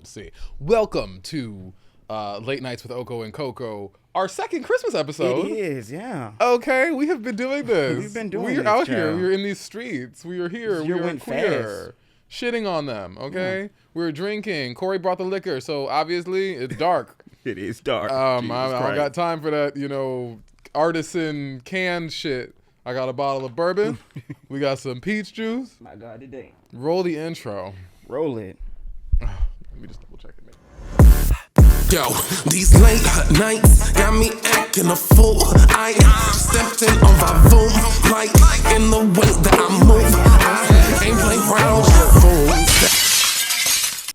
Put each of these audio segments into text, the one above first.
Control C. Welcome to Late Nights with Oko and Coco, our second Christmas episode. It is, yeah. Okay, we have been doing this. We've been doing We are this, out here. child. We are in these streets. We are here. This We year are went queer. Shitting on them, okay? We're drinking. Corey brought the liquor, so obviously it's dark. It is dark. I don't got time for that, artisan canned shit. I got a bottle of bourbon. We got some peach juice. My God, today. Roll the intro. Roll it. Let me just double check it, man. Yo, these late nights got me acting a fool. I stepped in on Vavoom, like in the way that I move. I ain't playing round with fools.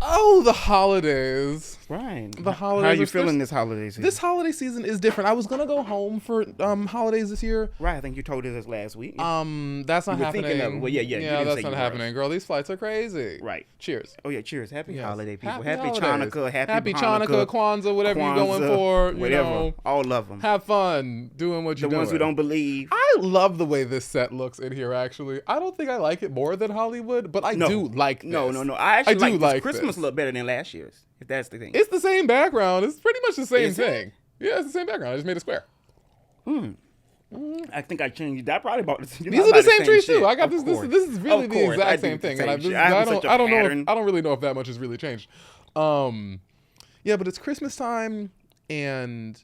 Oh, the holidays. Right. The holidays. How are you feeling this holiday season? This holiday season is different. I was gonna go home for holidays this year. Right, I think you told us this last week. That's not You were happening. thinking of- well, yeah, you didn't that's say not you happening, girl. These flights are crazy. Right. Cheers. Oh, yeah, cheers. Happy Yes. holiday, people. Happy Happy holidays. Chanukah, Happy Hanukkah, Chanukah, Kwanzaa, whatever you're going for. Whatever. All of them. Have fun doing what you're The doing. ones who don't believe. I love the way this set looks in here, actually. I don't think I like it more than Hollywood, but I do like this. No. I actually do like like this Christmas this. look better than last year's, if that's the thing. It's the same background. It's pretty much the same Is it? thing. Yeah, it's the same background. I just made a square. I think I changed. I probably bought this. These are the same trees shit. too. I got Of this. course. This is really Of the course, I exact do same the thing. same And shit. I have such a don't know. pattern. I don't really know if that much has really changed. Yeah, but it's Christmas time and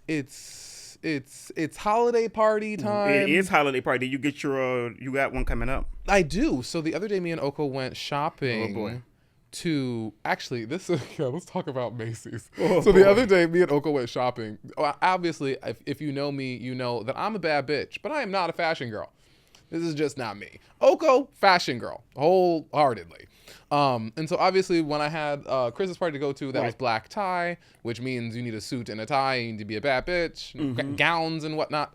it's holiday party time. It is holiday party. You get your you got one coming up. I do. So the other day, me and Oko went shopping. Oh, boy. To actually, let's talk about Macy's. The other day, me and Oko went shopping. Obviously, if you know me, you know that I'm a bad bitch, but I am not a fashion girl. This is just not me. Oko, fashion girl, wholeheartedly. And so obviously, when I had a Christmas party to go to, that was black tie, which means you need a suit and a tie. You need to be a bad bitch, gowns and whatnot.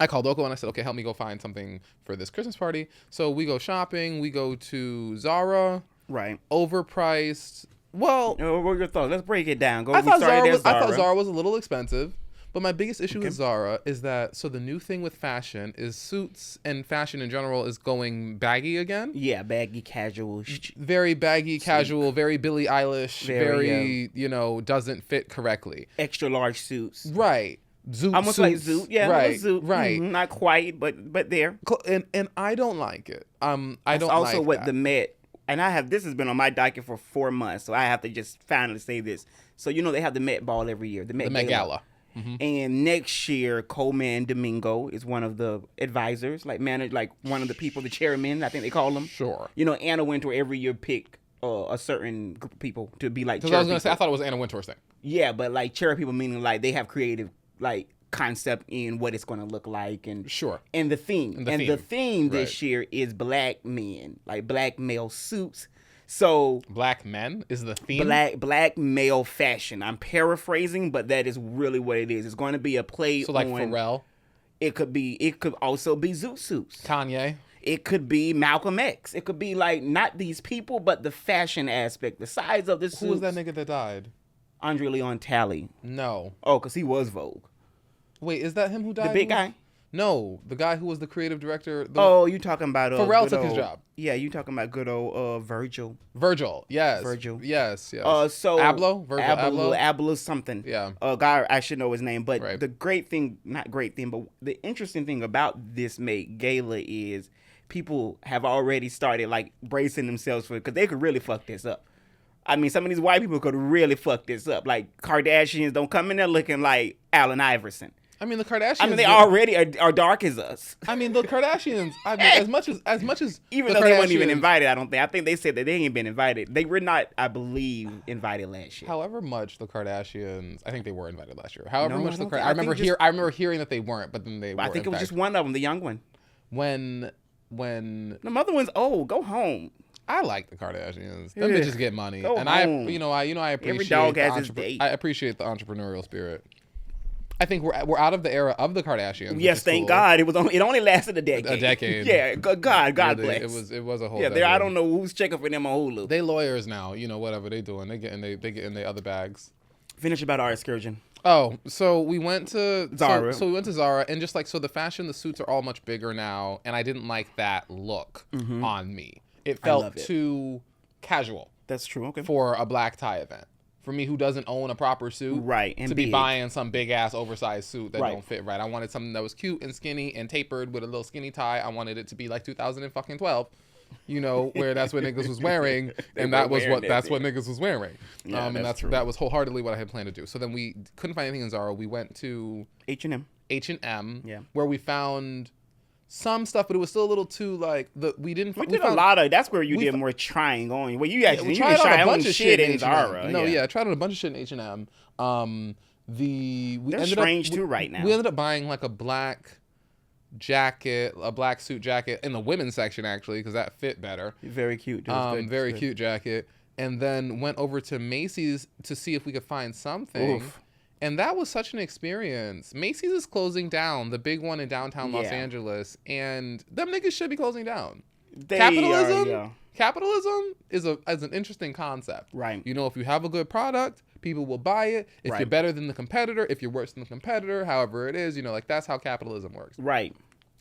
I called Oko and I said, okay, help me go find something for this Christmas party. So we go shopping. We go to Zara. Right. Overpriced. Well, What are your thoughts? Let's break it down. I thought Zara was a little expensive. But my biggest issue with Zara is that, so the new thing with fashion is suits and fashion in general is going baggy again. Yeah, baggy, casual. Very baggy, casual, very Billie Eilish, very doesn't fit correctly. Extra large suits. Right. Zoot Almost suits. like Zoot. Yeah, right. Zoot. Right. Not quite, but there. And I don't like it. I don't also like what that. the Met, and this has been on my docket for 4 months, so I have to just finally say this. So they have the Met Ball every year, the Met Gala. And next year, Coleman Domingo is one of the advisors, like one of the people, the chairmen, I think they call them. Sure. Anna Wintour every year pick a certain group of people to be like. Because I was gonna say, I thought it was Anna Wintour's thing. Yeah, but like chair people meaning like they have creative concept in what it's going to look like and Sure. And the theme. The theme this Right. year is black men, like black male suits. So Black men is the theme. black male fashion. I'm paraphrasing, but that is really what it is. It's going to be a play So like on. Pharrell, It could also be Zoot suits. Kanye. It could be Malcolm X. It could be like not these people, but the fashion aspect, the size of the suits. Who was that nigga that died? Andre Leon Talley. No. Oh, because he was Vogue. Wait, is that him who died? The big guy? No, the guy who was the creative director. You talking about Pharrell good took his old- job. Yeah, you talking about good old Virgil. Virgil, yes. Virgil. Yes. So Abloh? Virgil Abloh? Abloh something. Yeah. Guy, I should know his name, but Right. the not great thing, but the interesting thing about this Met Gala is people have already started like bracing themselves for it because they could really fuck this up. I mean, some of these white people could really fuck this up. Like Kardashians don't come in there looking like Allen Iverson. I mean, the Kardashians. I mean, they already are dark as us. I mean, the Kardashians. I mean, as much as Even the though they weren't even Kardashians- invited, I don't think. I think they said that they ain't been invited. They were not, I believe, invited last year. However much the Kardashians, I think they were invited last year. However No, much I the don't Kardashians, think- I I remember think just- I remember hearing that they weren't, but then they were. I think it was in just fact. one of them, the young one. when The mother one's old. Go home. I like the Kardashians. Them Yeah. bitches get money, Go and home. I appreciate dog the has his day. I appreciate the entrepreneurial spirit. I think we're out of the era of the Kardashians. which Yes, is thank cool. God. It only lasted a decade. A decade. Yeah, God Really, bless. It was a whole. Yeah, decade. I don't know who's checking for them on Hulu. They lawyers now. Whatever they doing, they get in their other bags. Finish about our excursion. Oh, so we went to Zara. So we went to Zara, and just like the fashion, the suits are all much bigger now, and I didn't like that look on me. It felt love it. too casual. That's true. Okay. For a black tie event. For me, who doesn't own a proper suit, right, and to big. be buying some big ass oversized suit that Right. don't fit right. I wanted something that was cute and skinny and tapered with a little skinny tie. I wanted it to be like 2012, you know, where that's what niggas was wearing, and that's what niggas was wearing. Yeah, and that was wholeheartedly what I had planned to do. So then we couldn't find anything in Zara. We went to H&M, yeah, where we found some stuff, but it was still a little too like we did a lot of. That's where you did more trying on. Well, you actually tried try a bunch of shit in Zara. No, I tried on a bunch of shit in H&M. They're strange too right now. We ended up buying like a black jacket, a black suit jacket in the women's section actually, because that fit better. Very cute. Very cute jacket. And then went over to Macy's to see if we could find something. Oof. And that was such an experience. Macy's is closing down, the big one in downtown Los Angeles, and them niggas should be closing down. Capitalism is an interesting concept. Right. You know, if you have a good product, people will buy it. If you're better than the competitor, if you're worse than the competitor, however it is, you know, like that's how capitalism works. Right.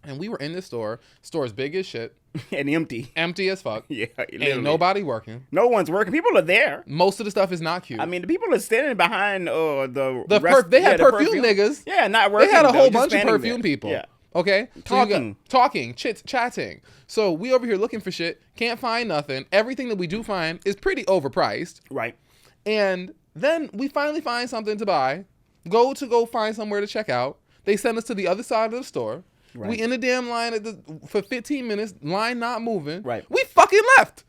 And we were in this store's big as shit. And empty as fuck. Yeah. Ain't nobody working. No one's working. People are there. Most of the stuff is not cute. I mean, the people are standing behind they had perfume niggas. Yeah, not working. They had a whole bunch of perfume people. Yeah. Okay? Talking, chatting. So we over here looking for shit, can't find nothing. Everything that we do find is pretty overpriced. Right. And then we finally find something to buy, go find somewhere to check out. They send us to the other side of the store. Right. We in a damn line for 15 minutes, line not moving. Right. We fucking left.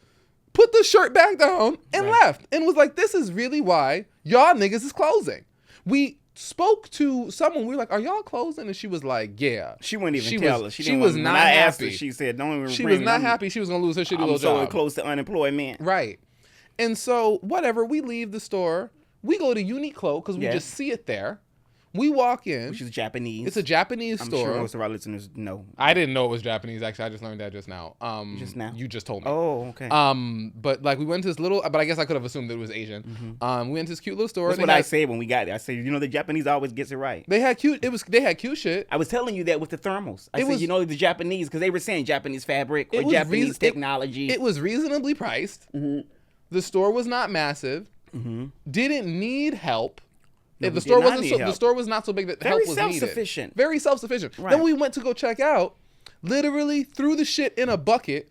Put the shirt back down and left. And was like, this is really why y'all niggas is closing. We spoke to someone. We were like, are y'all closing? And she was like, yeah. She wouldn't even tell us. She was not happy. Asked her, she said, don't even She was not happy. She was going to lose her shitty little job. I'm so close to unemployment. Right. And so, whatever, we leave the store. We go to Uniqlo because we just see it there. We walk in. Which is Japanese. It's a Japanese store. I'm sure most of our listeners know. I didn't know it was Japanese, actually. I just learned that just now. Just now? You just told me. Oh, okay. But like we went to this little, but I guess I could have assumed that it was Asian. Mm-hmm. We went to this cute little store. That's what I say when we got there. I say, you know, the Japanese always gets it right. They had cute shit. I was telling you that with the thermals. I said, you know, the Japanese, because they were saying Japanese fabric or Japanese technology. It was reasonably priced. Mm-hmm. The store was not massive. Mm-hmm. Didn't need help. No, the store was not so big that help was needed. Very self-sufficient. Very self-sufficient. Right. Then we went to go check out, literally threw the shit in a bucket.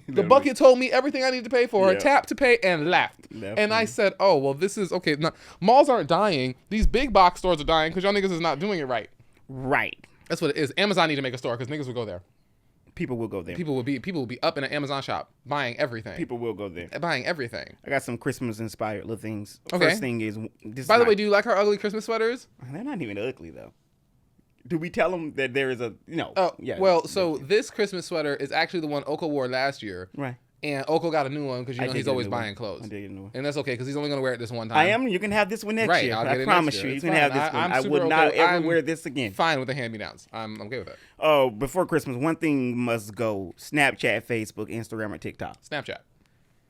The bucket told me everything I needed to pay for, tapped to pay, and left. And I said, oh, well, this is, okay, now, malls aren't dying. These big box stores are dying because y'all niggas is not doing it right. Right. That's what it is. Amazon need to make a store because niggas will go there. People will go there. People will be up in an Amazon shop buying everything. People will go there. Buying everything. I got some Christmas inspired little things. Okay. First thing is By the way, do you like our ugly Christmas sweaters? They're not even ugly though. Do we tell them that there is a Well, so this Christmas sweater is actually the one Oko wore last year. Right. And Oko got a new one because you know he's always buying clothes. I did get a new one. And that's okay because he's only going to wear it this one time. I am. You can have this one next year. I'll get I promise you. You can have this one. I would not ever wear this again. Fine with the hand-me-downs. I'm okay with it. Oh, before Christmas, one thing must go. Snapchat, Facebook, Instagram, or TikTok. Snapchat.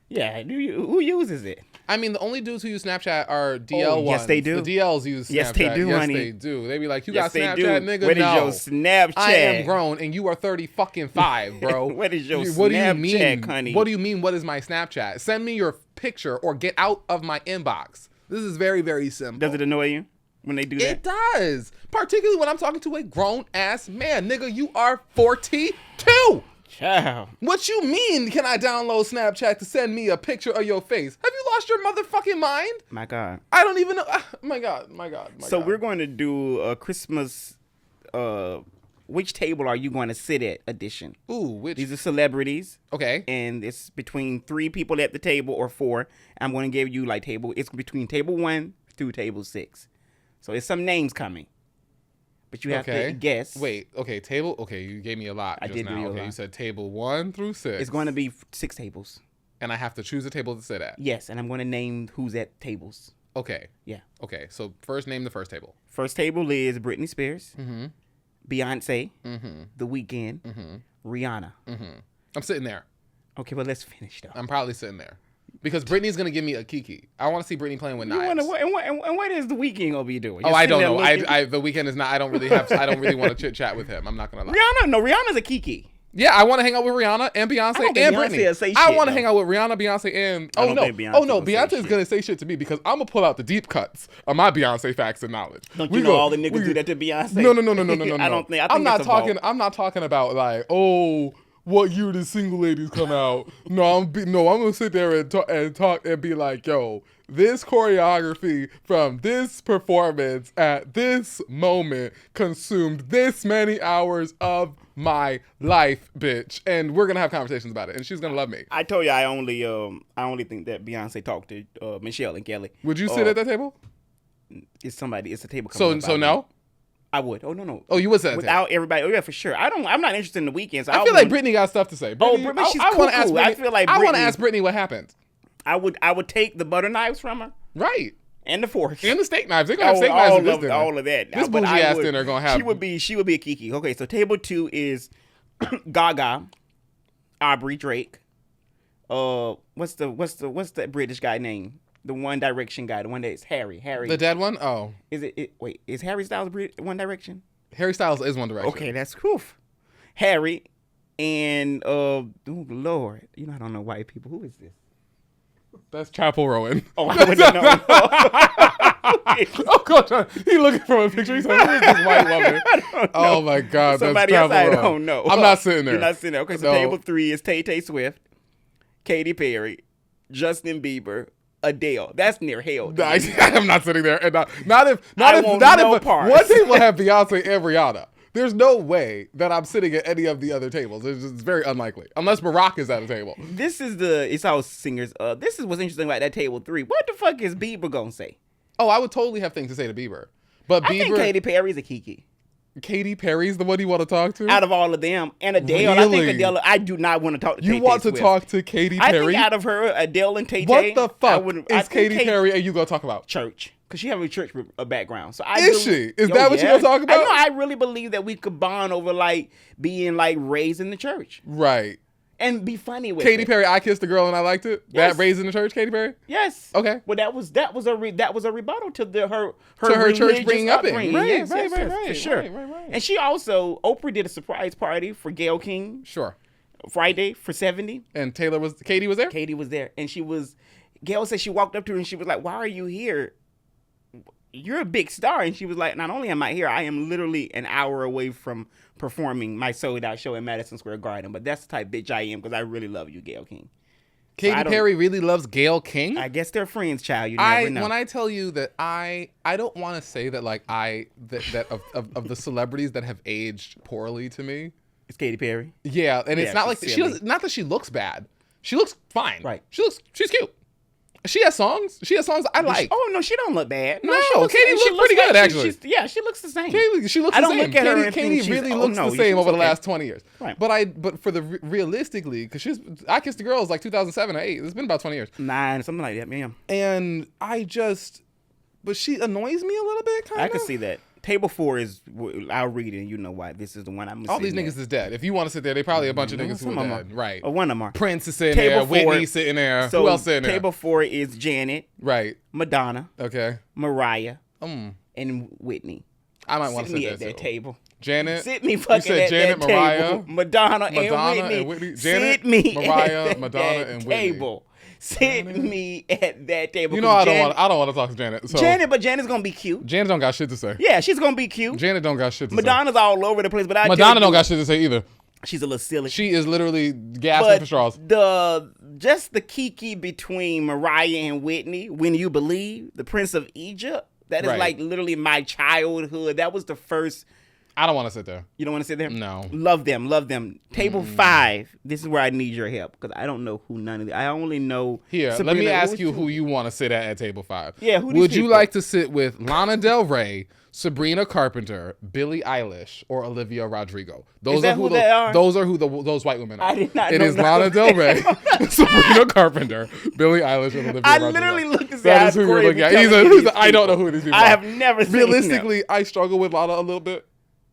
Yeah. Who uses it? I mean, the only dudes who use Snapchat are DL ones. Yes, they do. The DLs use Snapchat. Yes, they do, honey. Yes, they do. They be like, you yes, got Snapchat, nigga? What is your Snapchat? I am grown, and you are 35, bro. What is your Snapchat, honey? What do you mean, what is my Snapchat? Send me your picture or get out of my inbox. This is very, very simple. Does it annoy you when they do that? It does. Particularly when I'm talking to a grown-ass man. Nigga, you are 42. Child. What you mean can I download Snapchat to send me a picture of your face? Have you lost your motherfucking mind? My God. I don't even know. My God. So we're going to do a Christmas, which table are you going to sit at edition? Ooh, which? These are celebrities. Okay. And it's between 3 people at the table or 4. I'm going to give you it's between table 1 through table 6. So it's some names coming. But you have to guess. Wait, okay, table. Okay, you gave me a lot. I did. Okay, you said table 1 through 6. It's going to be 6 tables. And I have to choose a table to sit at. Yes, and I'm going to name who's at tables. Okay. Yeah. Okay, so first name the first table. First table is Britney Spears, mm-hmm. Beyonce, mm-hmm. The Weeknd, mm-hmm. Rihanna. Mm-hmm. I'm sitting there. Okay, well, let's finish though. I'm probably sitting there. Because Britney's gonna give me a Kiki. I want to see Britney playing with knives. And what is The Weeknd gonna be doing? I don't know. The Weeknd is not. I don't really want to chit chat with him. I'm not gonna lie. Rihanna's a Kiki. Yeah, I want to hang out with Rihanna and Beyonce and Beyonce Britney. will say I shit, want to though. hang out with Rihanna, Beyonce, and I don't think Beyonce will say Beyonce is shit. gonna say shit to me because I'm gonna pull out the deep cuts of my Beyonce facts and knowledge. Don't you know all the niggas do that to Beyonce? No. I don't think. I'm not it's a vote. talking. I'm not talking about like, oh, what year did single ladies come out? No, I'm gonna sit there and talk and be like, yo, this choreography from this performance at this moment consumed this many hours of my life, bitch, and we're gonna have conversations about it, and she's gonna love me. I told you I only think that Beyonce talked to Michelle and Kelly. Would you sit at that table? It's a table. So coming up. no. I would. Oh no. Oh, you would sit at that table. Without everybody. Oh yeah, for sure. I'm not interested in the weekends. I feel like Britney got stuff to say. Britney, Britney, she's I want to ask cuckoo. Britney. I feel like I want to Britney- ask Britney what happened. I would take the butter knives from her Right. and the forks. And the steak knives. They're gonna have steak knives at this dinner. all of that. This But bougie I ass would- dinner gonna have. She would be a Kiki. Okay, so table 2 is Gaga, Aubrey Drake. What's that British guy name? The One Direction guy. The one that's Harry. The dead one. Oh, Wait, is Harry Styles One Direction? Harry Styles is One Direction. Okay, that's cool. Harry and oh Lord, I don't know white people. Who is this? That's Chapel Rowan. Oh, I wouldn't know. Oh God, he looking for a picture. He's like, who is this white woman? Oh my God, Somebody that's else I Chapel Rowan. don't know. I'm not sitting there. You're not sitting there. Okay, so No. table 3 is Tay Swift, Katy Perry, Justin Bieber, Adele. That's near hell. dude. I'm not sitting there, and not if I want no parts. one table have Beyonce and Rihanna. There's no way that I'm sitting at any of the other tables. It's very unlikely, unless Barack is at a table. It's all singers. This is what's interesting about that table 3. What the fuck is Bieber gonna say? Oh, I would totally have things to say to Bieber, but I think Katy Perry's a Kiki. Katy Perry's the one you want to talk to. Out of all of them, and Adele, I think Really? Adele. I do not want to talk to. You Tay want to Swift. talk to Katy I Perry? think out of her, Adele and Tay. What the fuck I is think Katy Perry and you gonna talk about? Church, because she have a church background. So Is she? Is that what you gonna talk about? I really believe that we could bond over like being like raised in the church Right. and be funny with Katy it. Perry, I kissed a girl and I liked it. Yes. That raised in the church, Katy Perry. Yes. Okay. Well, that was a rebuttal to her To her church religious bringing up. upbringing. Right, Yes, right, yes, right, yes, right, for sure. right. And she also Oprah did a surprise party for Gayle King Sure. Friday for 70. And Katy was there. Katie was there, and Gayle said she walked up to her and she was like, "Why are you here? You're a big star." And she was like, "Not only am I here, I am literally an hour away from performing my sold out show in Madison Square Garden. But that's the type of bitch I am because I really love you, Gayle King." Katy Perry really loves Gayle King. I guess they're friends, child. You never know. When I tell you that I don't want to say that like that of the celebrities that have aged poorly to me. It's Katy Perry. Yeah, and it's Yeah, not like she's she silly. does, not that she looks bad. She looks fine. Right. She's cute. She has songs. She has songs I like. Oh no, she don't look bad. No, she looks, Katy she looks pretty like good, actually. She looks the same. She looks I the don't same. look at her and Katy think really she's- looks oh, no, the same she over the looks last okay. 20 years. Right. But for the realistically, because I Kissed a Girl is like 2007 or 8. It's been about 20 years. 9, something like that, man. And but she annoys me a little bit, kind of. I can see that. Table 4 is, I'll read it and you know why. This is the one I'm All these sitting niggas is dead. If you want to sit there, they probably a bunch of niggas who some are of 'em dead. are. Right. Or one of them are. Prince is sitting Table there. 4, Whitney sitting there. So Who else sitting there? Table 4 is Janet, Right. Madonna, Okay. Mariah, and Whitney. I might want to Sit me sit at there that too. table. Janet. Sit me You fucking said at Janet, that Mariah, table. Madonna and Whitney. Janet, Sit me Mariah, at Madonna, that and Whitney. table. Sit me at that table. You know I don't want to talk to Janet. So But Janet's gonna be cute. Janet don't got shit to say. Yeah, she's gonna be cute. Janet don't got shit to Madonna's all over the place, but Madonna don't got shit to say either. She's a little silly. She is literally gasping for straws. Just the kiki between Mariah and Whitney, When You Believe, the Prince of Egypt, that is Right. like literally my childhood. That was the first. I don't want to sit there. You don't want to sit there? No. Love them. Table 5. This is where I need your help because I don't know who none of the. I only know. Here, let Sabrina, me ask who's you who? who you want to sit at table 5. Yeah, who these would you people? like to sit with Lana Del Rey, Sabrina Carpenter, Billie Eilish, or Olivia Rodrigo? Those that who they are? Those are who those white women are. I did not It know is none Lana of Del them. Rey, Sabrina Carpenter, Billie Eilish, and Olivia I Rodrigo. literally looked to see That how is who you're Corey looking at. be He's telling a, me he's these a, I don't know people. who these people I are. have never seen them. Realistically, I struggle with Lana a little bit.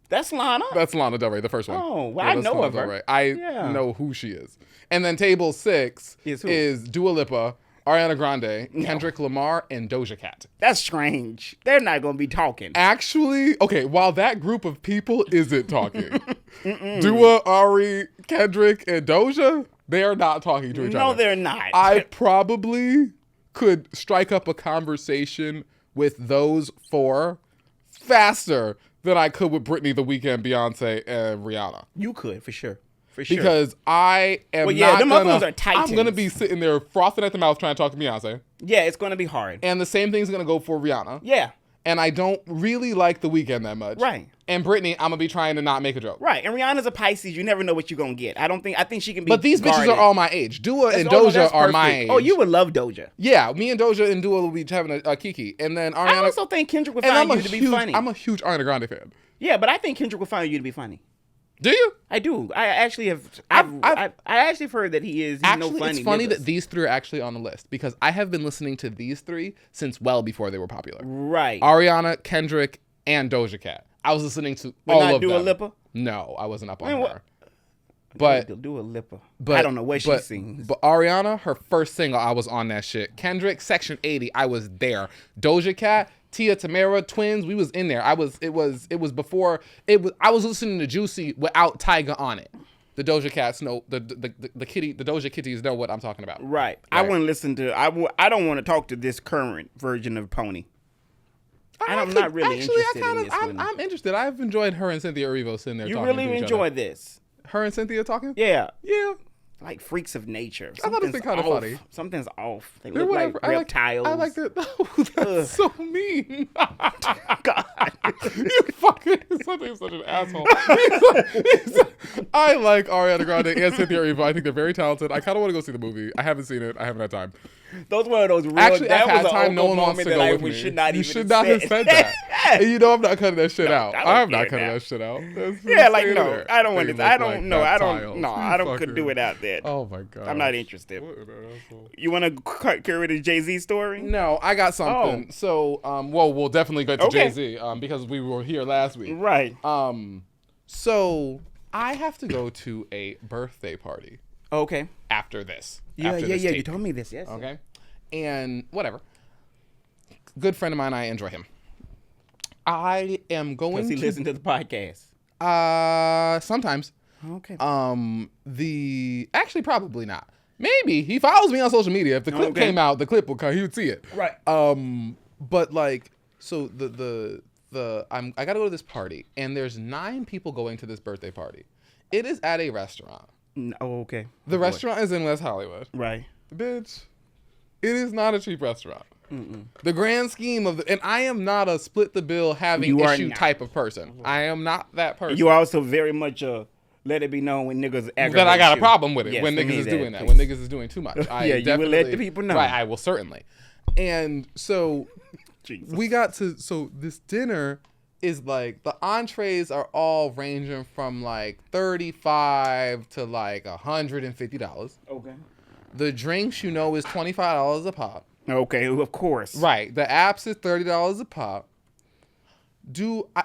That's Lana. That's Lana Del Rey, the first one. Oh, well, I that's know Lana of Del her. Rey. I Yeah. know who she is. And then table 6 Is who? is Dua Lipa, Ariana Grande, Kendrick Lamar, and Doja Cat. That's strange. They're not going to be talking. Actually, okay, while that group of people isn't talking, Dua, Ari, Kendrick, and Doja, they are not talking to each other. No, they're not. I probably could strike up a conversation with those four faster than I could with Britney, The Weeknd, Beyonce, and Rihanna. You could, for sure. For sure. Because I am them other ones are titans. I'm going to be sitting there frothing at the mouth trying to talk to Beyonce. Yeah, it's going to be hard. And the same thing's going to go for Rihanna. Yeah. And I don't really like The Weeknd that much. Right. And Britney, I'm going to be trying to not make a joke. Right. And Rihanna's a Pisces. You never know what you're going to get. I think she can be But these guarded. bitches are all my age. Dua and no, Doja that's are my perfect. age. Oh, you would love Doja. Yeah, me and Doja and Dua will be having a kiki. And then Ariana. I also think Kendrick would and find I'm you to be funny. I'm a huge Ariana Grande fan. Yeah, but I think Kendrick would find you to be funny. Do you? I do. I actually have. I actually have heard that he's actually, no funny. it's funny niggas. that these three are actually on the list because I have been listening to these three since well before they were popular. Right. Ariana, Kendrick, and Doja Cat. I was listening to But all not of Dua them. Lipa? No, I wasn't up on Man, her. what- But Dua Lipa. But I don't know what she sings. But Ariana, her first single, I was on that shit. Kendrick, Section 80, I was there. Doja Cat, Tia Tamera, Twins, we was in there. I was before I was listening to Juicy without Tyga on it. The Doja Cats know the Doja Kitties know what I'm talking about. Right. I wouldn't listen to. I don't want to talk to this current version of Pony. I'm not really interested in this one. I'm interested. I've enjoyed her and Cynthia Erivo sitting there. You talking really to each enjoy other. this? Her and Cynthia talking? Yeah. Yeah. Like freaks of nature. I thought it's Something's kind of off. funny. Something's off. They They're look like whatever. reptiles. I like that. Oh, that's so mean. God. You fucking such an asshole. I like Ariana Grande and Cynthia Erivo. I think they're very talented. I kind of want to go see the movie. I haven't seen it. I haven't had time. Those one of those real. Actually, that I've had was time. No one wants to go with me. You should You should not have said that. And you know I'm not cutting that shit out. I don't I'm not care cutting now. that shit out. Yeah, like no, I don't want to. I don't know. I don't. Tiles. No, I don't. Fucking- Could do without that. Oh my god. I'm not interested. What an asshole. You want to carry the Jay-Z story? No, I got something. Oh. So, well, we'll definitely get to Okay. Jay-Z because we were here last week. Right. So I have to go to a birthday party Okay. after this. Yeah. after Yeah. this Yeah. You tape. told me this. Yes. Okay. And whatever. Good friend of mine. I enjoy him. I am going Does he to listen to the podcast? sometimes. Okay. Actually probably not. Maybe he follows me on social media. If the clip Okay. came out, the clip would come. He would see it. Right. But like, so I gotta go to this party, and there's 9 people going to this birthday party. It is at a restaurant. Oh, okay. The Oh, boy. restaurant is in West Hollywood. Right. Bitch, it is not a cheap restaurant. The grand scheme of and I am not a split the bill having You are issue not. type of person. I am not that person. You are also very much let it be known when niggas aggravate that I got a you. problem with it Yes, when we niggas need is doing that. please. When niggas is doing too much. I Yeah, you will let the definitely- people know. Right, I will certainly. And so Jesus. we got to this dinner is like the entrees are all ranging from like $35 to like $150. Okay. The drinks, is $25 a pop. Okay, of course. Right. The apps is $30 a pop.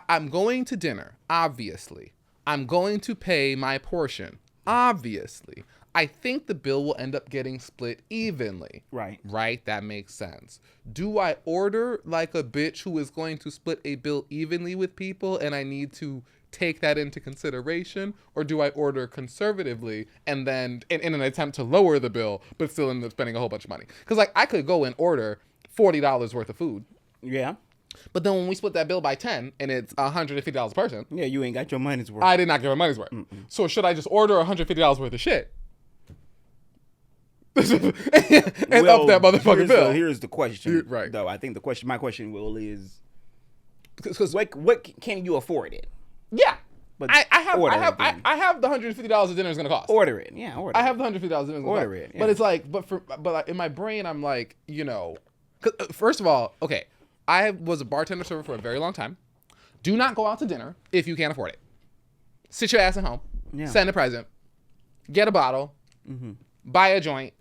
I'm going to dinner, obviously. I'm going to pay my portion, obviously. I think the bill will end up getting split evenly. Right. Right? That makes sense. Do I order like a bitch who is going to split a bill evenly with people and I need to take that into consideration? Or do I order conservatively and then in an attempt to lower the bill, but still end up spending a whole bunch of money? Because like I could go and order $40 worth of food. Yeah. But then when we split that bill by 10 and it's $150 a person, Yeah, you ain't got your money's worth. I did not get my money's worth. So should I just order $150 worth of shit? and up that motherfucking bill. Here's the question. Right. Though I think my question is, Because what can you afford it? yeah, But I have order I have it then. I have the $150 the dinner is gonna cost. Order it. Yeah, order. I have the $150 dinner is gonna Order cost. it, yeah. But it's like, but like, in my brain, I'm like, 'cause, first of all, okay, I was a bartender server for a very long time. Do not go out to dinner if you can't afford it. Sit your ass at home. Yeah. Send a present. Get a bottle. Buy a joint.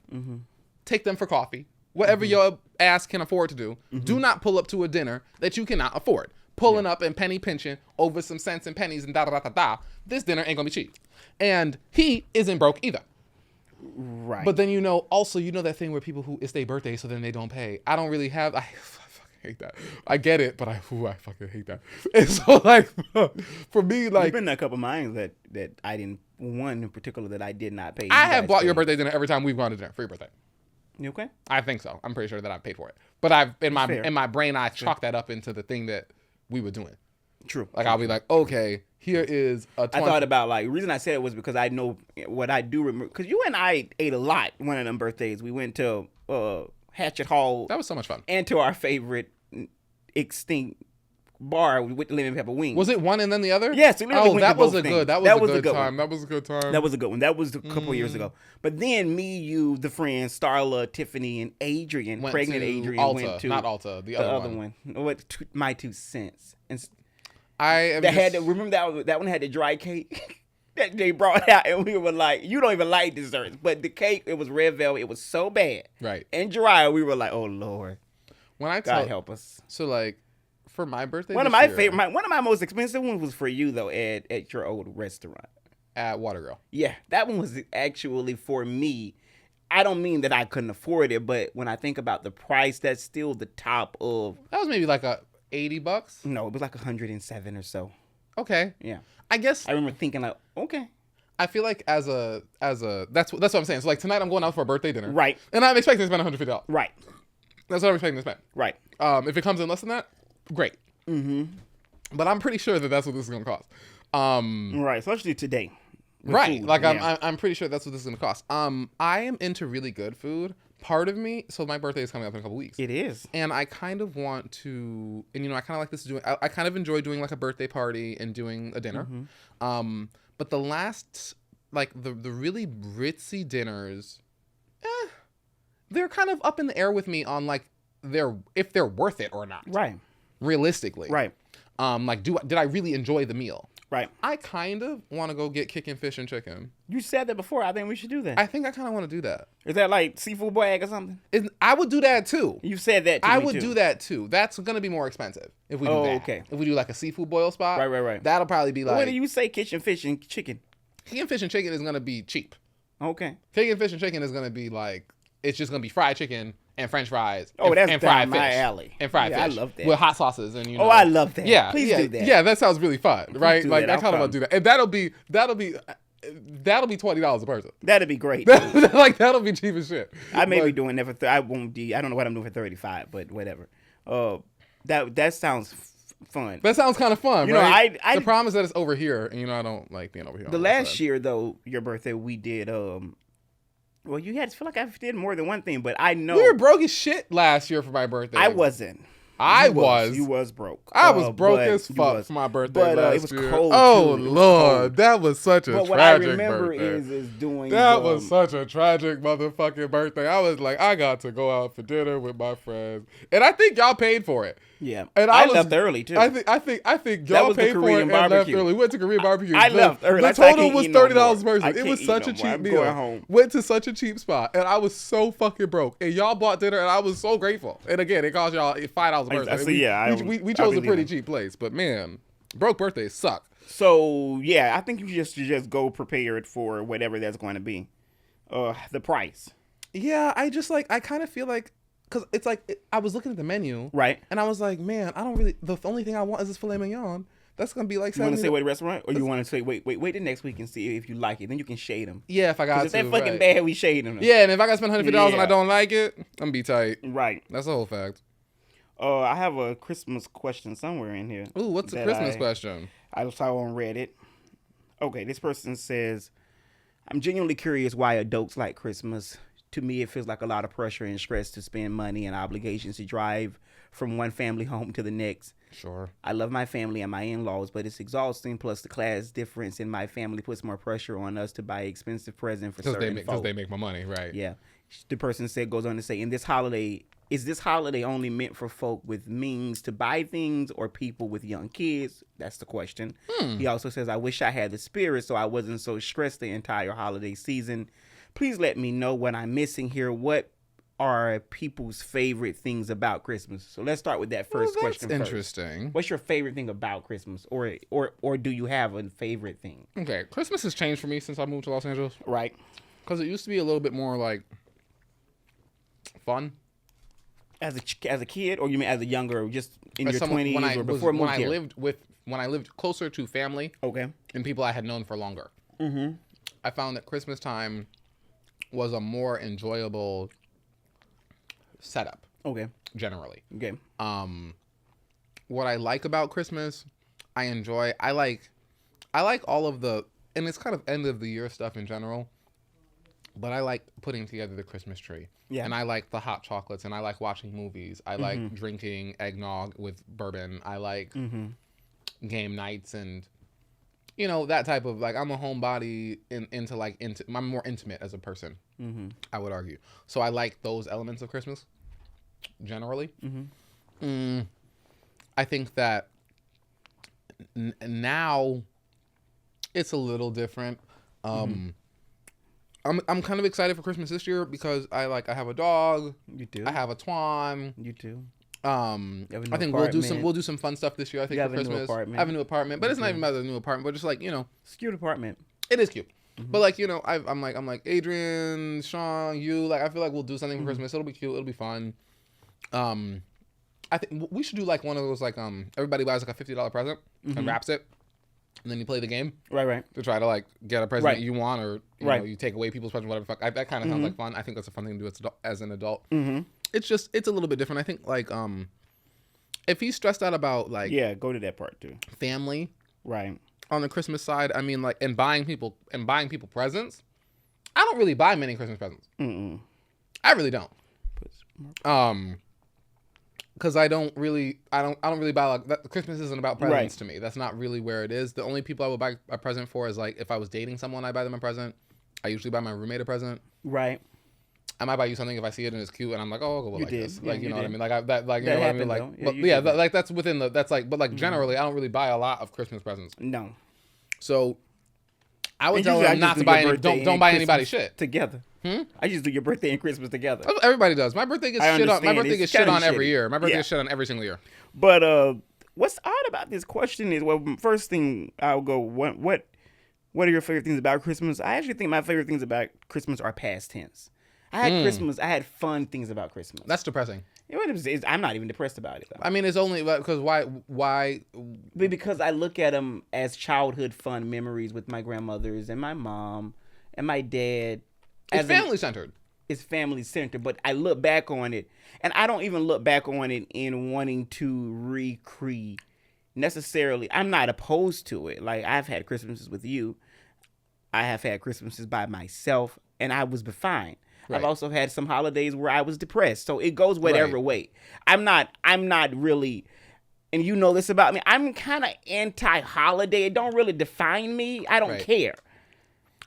Take them for coffee. Whatever your ass can afford to do. Do not pull up to a dinner that you cannot afford. Pulling up and penny pinching over some cents and pennies and da da da da da. This dinner ain't gonna be cheap. And he isn't broke either. Right. But then also that thing where people who it's their birthday, so then they don't pay. I don't really have. I fucking hate that. I get it, but I fucking hate that. And so like for me, like there's been a couple of mine that I didn't. One in particular that I did not pay. I have bought your birthday dinner every time we've gone to dinner for your birthday. You okay? I think so. I'm pretty sure that I've paid for it. But I've in my brain I chalk that up into the thing that we were doing. True. Like I'll be like, okay, here is a 20. I thought about like the reason I said it was because I know what I do remember because you and I ate a lot one of them birthdays. We went to Hatchet Hall. That was so much fun. And to our favorite extinct bar with the lemon pepper wings. Was it one and then the other? Yes. That was a good time. That was a good time. That was a good one. That was a couple of years ago. But then me, you, the friends, Starla, Tiffany, and Adrian, pregnant Adrian, Alta, went to not Alta, the other one. My 2 cents. And remember that one had the dry cake that they brought out, and we were like, you don't even like desserts, but the cake, it was red velvet. It was so bad, right? And dry. We were like, oh Lord, God help us. So like. For my birthday, one of my most expensive ones was for you though at your old restaurant at Watergirl. Yeah, that one was actually for me. I don't mean that I couldn't afford it, but when I think about the price, that's still the top of. That was maybe like $80. No, it was like 107 or so. Okay. Yeah. I guess I remember thinking like, okay. I feel like as a that's what I'm saying. So like tonight I'm going out for a birthday dinner. Right. And I'm expecting to spend $150. Right. That's what I'm expecting to spend. Right. If it comes in less than that, great. Mm-hmm. But I'm pretty sure that that's what this is going to cost. Right, especially today. Right, food. like I'm pretty sure that's what this is going to cost. I am into really good food. Part of me, so my birthday is coming up in a couple weeks. It is, and I kind of want to, and I kind of like this doing. I kind of enjoy doing like a birthday party and doing a dinner. Mm-hmm. But the last, like the really ritzy dinners, they're kind of up in the air with me on like if they're worth it or not. Right. Realistically. Right. Like did I really enjoy the meal? Right. I kind of want to go get kicking fish and chicken. You said that before. I think we should do that. I think I kind of want to do that. Is that like seafood bag or something? I would do that too. You said that to I me would too. do that too. That's going to be more expensive if we do that. Okay. If we do like a seafood boil spot. Right. That'll probably be like. What do you say kitchen fish and chicken? Kicking fish and chicken is going to be cheap. Okay. Kicking fish and chicken is going to be like, it's just going to be fried chicken and French fries. That's and fried fried my fish. alley. And fried fish. I love that. With hot sauces and Oh, I love that. Yeah. Please do that. Yeah, that sounds really fun, right? do Like that. I kind of want to do that. And that'll be $20 a person. That'd be great. Like that'll be cheap as shit. I may be doing that for I won't be. I don't know what I'm doing for 35, but whatever. That sounds fun. That sounds kind of fun, You right? know, I the problem is that it's over here, and I don't like being over here. the last year though, your birthday, we did well, you had to feel like I did more than one thing, but I know we were broke as shit last year for my birthday. I wasn't. You was broke. I was broke as fuck for my birthday but last it was year. cold. Oh too. It was Lord, cold. that was such a But tragic what I remember birthday. is doing That was such a tragic motherfucking birthday. I was like, I got to go out for dinner with my friends, and I think y'all paid for it. Yeah, and I left early too. I think y'all was the paid for it Korean and barbecue. left early. We went to Korean barbecue. I left early. The I said, I total can't was eat no $30 more. a person. I It can't was eat such no a more. cheap I'm meal. going home. Went to such a cheap spot, and I was so fucking broke. And y'all bought dinner, and I was so grateful. And again, it cost y'all $5 a person. We chose a pretty cheap place, but man, broke birthdays suck. So yeah, I think you just go prepared for whatever that's going to be. The price. Yeah, I kind of feel like, because it's like, I was looking at the menu. Right. And I was like, man, the only thing I want is this filet mignon. That's going to be like $70. You want to say what restaurant? Or you want to say, wait the next week and see if you like it. Then you can shade them. Yeah, if I got to. If they're fucking bad, we shade them. Yeah, and if I got to spend $150 and I don't like it, I'm going to be tight. Right. That's the whole fact. I have a Christmas question somewhere in here. Ooh, what's the Christmas question? I saw on Reddit. Okay, this person says, I'm genuinely curious why adults like Christmas. To me, it feels like a lot of pressure and stress to spend money and obligations to drive from one family home to the next. Sure. I love my family and my in-laws, but it's exhausting. Plus, the class difference in my family puts more pressure on us to buy expensive presents for certain folks. Because they make my money, right? Yeah. The person goes on to say, is this holiday only meant for folk with means to buy things or people with young kids? That's the question. He also says, I wish I had the spirit so I wasn't so stressed the entire holiday season. Please let me know what I'm missing here. What are people's favorite things about Christmas? So let's start with that first question. That's interesting. What's your favorite thing about Christmas? Or do you have a favorite thing? Okay, Christmas has changed for me since I moved to Los Angeles. Right. Because it used to be a little bit more like fun. As a kid, or you mean as a younger, just in your Someone- 20s or before when moved I here? lived closer to family Okay. and people I had known for longer. Mm-hmm. I found that Christmas time was a more enjoyable setup. Okay. Generally. Okay. What I like about Christmas, I like all of the, and it's kind of end of the year stuff in general, but I like putting together the Christmas tree. Yeah. And I like the hot chocolates, and I like watching movies. I like drinking eggnog with bourbon. I like game nights and, you know, that type of, like, I'm a homebody I'm more intimate as a person, I would argue. So I like those elements of Christmas, generally. I think that now it's a little different. I'm kind of excited for Christmas this year because I have a dog. You do. I have a Twan. You too. I think we'll do some fun stuff this year. I think for Christmas. I have a new apartment, but it's not even about the new apartment, but just like, you know, It's a cute apartment. it is cute. But like, you know, I'm like Adrian, Sean, you, like, I feel like we'll do something for Christmas. It'll be cute. It'll be fun. I think we should do like one of those, like, everybody buys like a $50 present and wraps it, and then you play the game. Right. To try to like get a present Right. you want, or you know, you take away people's present, whatever the fuck. That kind of sounds like fun. I think that's a fun thing to do as an adult. It's a little bit different. I think like if he's stressed out about like Yeah, go to that part too. family Right. on the Christmas side, I mean, like, and buying people presents, I don't really buy many Christmas presents. I really don't. Because I don't really buy, like, that. Christmas isn't about presents to me. That's not really where it is. The only people I would buy a present for is like if I was dating someone, I buy them a present. I usually buy my roommate a present. Right. I might buy you something if I see it and it's cute and I'm like, oh, I'll go like this. Yeah, Like, you know did. what I mean? Like, you That know what I mean? happened, Like, though. Yeah, but you yeah, did that. like that's within that's like, but like generally, I don't really buy a lot of Christmas presents. No. So I would And tell usually I them just not do to buy your any. birthday Don't and buy Christmas anybody shit. together. I just do your birthday and Christmas together. Everybody does. My birthday gets I shit on. My understand. birthday It's gets shit kinda on every shitty. year. My birthday Yeah. gets shit on every single year. But what's odd about this question is, well, first thing I'll go, what are your favorite things about Christmas? I actually think my favorite things about Christmas are past tense. I had fun things about Christmas. That's depressing. I'm not even depressed about it though. I mean, it's only because why? Because I look at them as childhood fun memories with my grandmothers and my mom and my dad. It's family centered. It's family centered, but I look back on it, and I don't even look back on it in wanting to recreate necessarily. I'm not opposed to it. Like, I've had Christmases with you. I have had Christmases by myself, and I was fine. Right. I've also had some holidays where I was depressed. So it goes whatever way. I'm not really, and you know this about me, I'm kind of anti-holiday. It don't really define me. I don't care.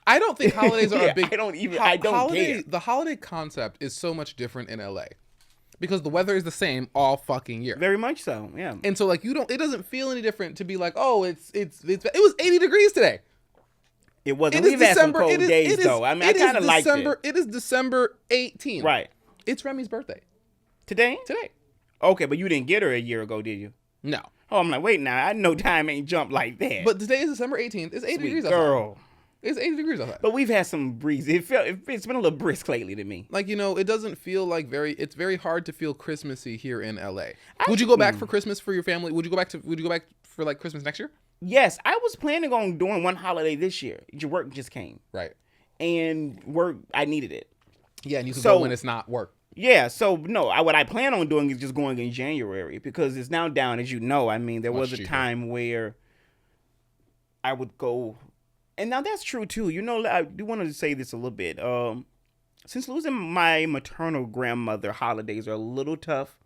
I don't think holidays are a big. I don't care. The holiday concept is so much different in LA because the weather is the same all fucking year. Very much so, yeah. And so, like, it doesn't feel any different to be like, oh, it was 80 degrees today. It wasn't. It is We've had some December. cold days, though. I mean, I kind of liked it. It is December 18th. Right. It's Remy's birthday. Today? Today. Okay, but you didn't get her a year ago, did you? No. Oh, I'm like, wait now. I know time ain't jumped like that. But today is December 18th. It's 80 degrees outside. Girl. It's 80 degrees outside. But we've had some breeze. It's been a little brisk lately to me. Like, you know, it doesn't feel like it's very hard to feel Christmassy here in LA. Would you go back for Christmas for your family? Would you go back for like Christmas next year? Yes, I was planning on doing one holiday this year. Your work just came. Right. And work, I needed it. Yeah, and you can go when it's not work. Yeah, so no, what I plan on doing is just going in January because it's now down, as you know. I mean, there was a time where I would go, and now that's true too. You know, I do want to say this a little bit. Since losing my maternal grandmother, holidays are a little tough.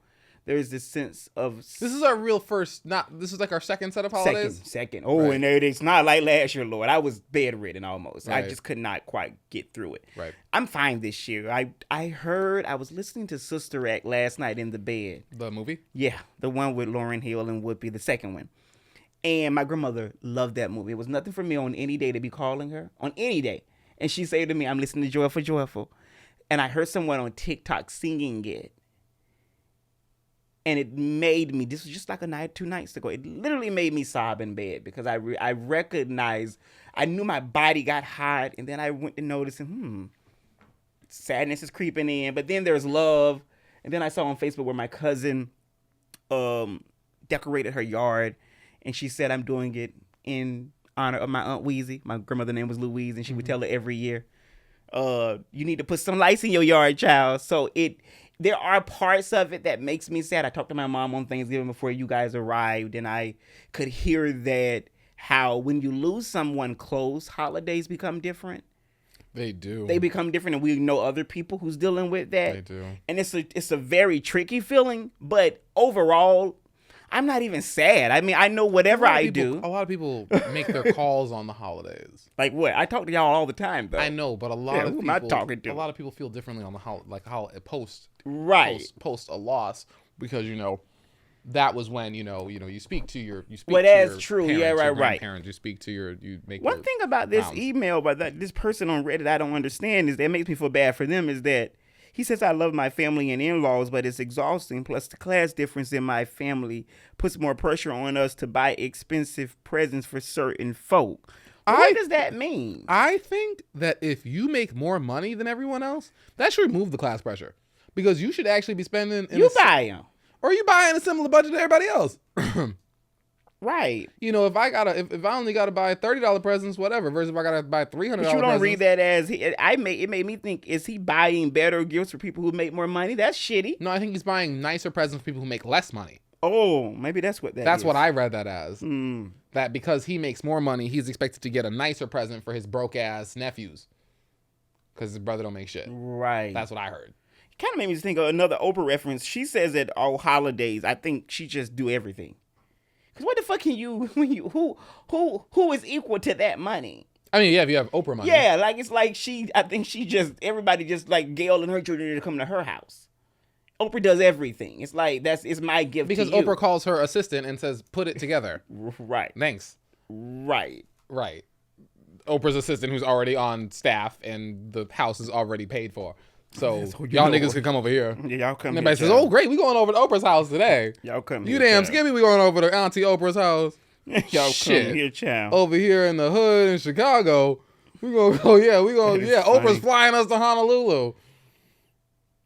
There's this sense of this is our real first. This is like our second set of holidays. Second. Oh, right. And it's not like last year, Lord. I was bedridden almost. Right. I just could not quite get through it. Right. I'm fine this year. I was listening to Sister Act last night in the bed. The movie? Yeah, the one with Lauryn Hill and Whoopi, the second one. And my grandmother loved that movie. It was nothing for me on any day to be calling her on any day, and she said to me, "I'm listening to Joyful, Joyful," and I heard someone on TikTok singing it. And it made me, this was just like a night, 2 nights ago. It literally made me sob in bed because I recognized, I knew my body got hot. And then I went to notice, sadness is creeping in, but then there's love. And then I saw on Facebook where my cousin decorated her yard, and she said, I'm doing it in honor of my Aunt Weezy. My grandmother's name was Louise, and she would tell her every year, you need to put some lights in your yard, child. So there are parts of it that makes me sad. I talked to my mom on Thanksgiving before you guys arrived, and I could hear that how when you lose someone close, holidays become different. They do. They become different, and we know other people who's dealing with that. They do. And it's a very tricky feeling, but overall, I'm not even sad. I mean, I know whatever I do. A lot of people make their calls on the holidays. Like what? I talk to y'all all the time, though. I know, but a lot of who people. am I talking to? A lot of people feel differently on the post a loss, because that was when you speak to your that's true. Parents, Yeah, right. Grandparents, you speak to you make one thing about this email by this person on Reddit I don't understand is that makes me feel bad for them is that he says, I love my family and in-laws, but it's exhausting. Plus the class difference in my family puts more pressure on us to buy expensive presents for certain folk. What does that mean? I think that if you make more money than everyone else, that should remove the class pressure, because you should actually be spending buy them. Or you buying a similar budget to everybody else. Right. If I only gotta buy $30 presents, whatever, versus if I gotta buy $300 presents. But you don't read that as it made me think, is he buying better gifts for people who make more money? That's shitty. No, I think he's buying nicer presents for people who make less money. Oh, maybe that's what That's is. what I read that as. That because he makes more money, he's expected to get a nicer present for his broke ass nephews. Because his brother don't make shit. Right. That's what I heard. Kind of made me think of another Oprah reference. She says that all holidays, I think she just do everything. Because what the fuck can you who is equal to that money? I mean, yeah, if you have Oprah money. Yeah, like it's like I think everybody just like Gail and her children to come to her house. Oprah does everything. It's like it's my gift because to you. Oprah calls her assistant and says, put it together. Right. Thanks. Right. Oprah's assistant who's already on staff and the house is already paid for. So y'all niggas can come over here. Yeah, y'all come. And everybody says, "Oh, great, we going over to Oprah's house today." Y'all come. You damn skippy, we going over to Auntie Oprah's house. Y'all come here, child. Over here in the hood in Chicago, we gonna go. Yeah, we gonna. Yeah, funny. Oprah's flying us to Honolulu.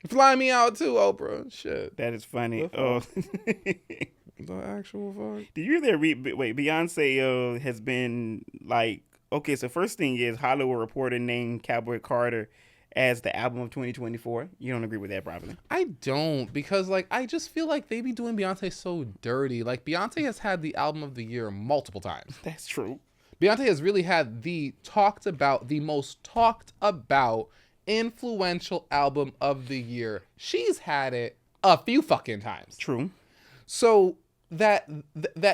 Fly me out too, Oprah. Shit. That is funny. Oh, the actual fuck. Did you hear? Wait, Beyonce has been like, okay. So first thing is Hollywood Reporter named Cowboy Carter as the album of 2024. You don't agree with that, probably? I don't, because I just feel like they be doing Beyonce so dirty. Like, Beyonce has had the album of the year multiple times. That's true. Beyonce has really had the most talked about influential album of the year. She's had it a few fucking times. True. So that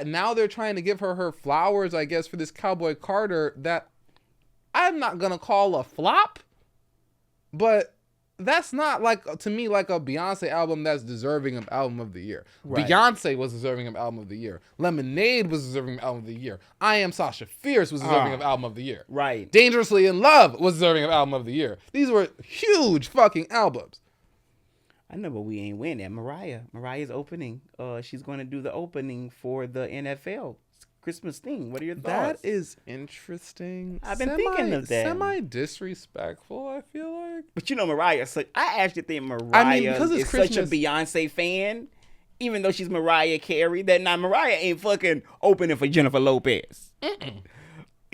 now they're trying to give her flowers, I guess, for this Cowboy Carter that I'm not gonna call a flop. But that's not to me like a Beyonce album that's deserving of album of the year. Right. Beyonce was deserving of album of the year. Lemonade was deserving of album of the year. I Am Sasha Fierce was deserving of album of the year. Right. Dangerously in Love was deserving of album of the year. These were huge fucking albums. I know, but we ain't winning. Mariah's opening. She's going to do the opening for the NFL Christmas thing. What are your thoughts? That is interesting. I've been thinking of that. Semi-disrespectful, I feel like. But Mariah, I actually think Mariah is such a Beyonce fan, even though she's Mariah Carey, that now Mariah ain't fucking opening for Jennifer Lopez.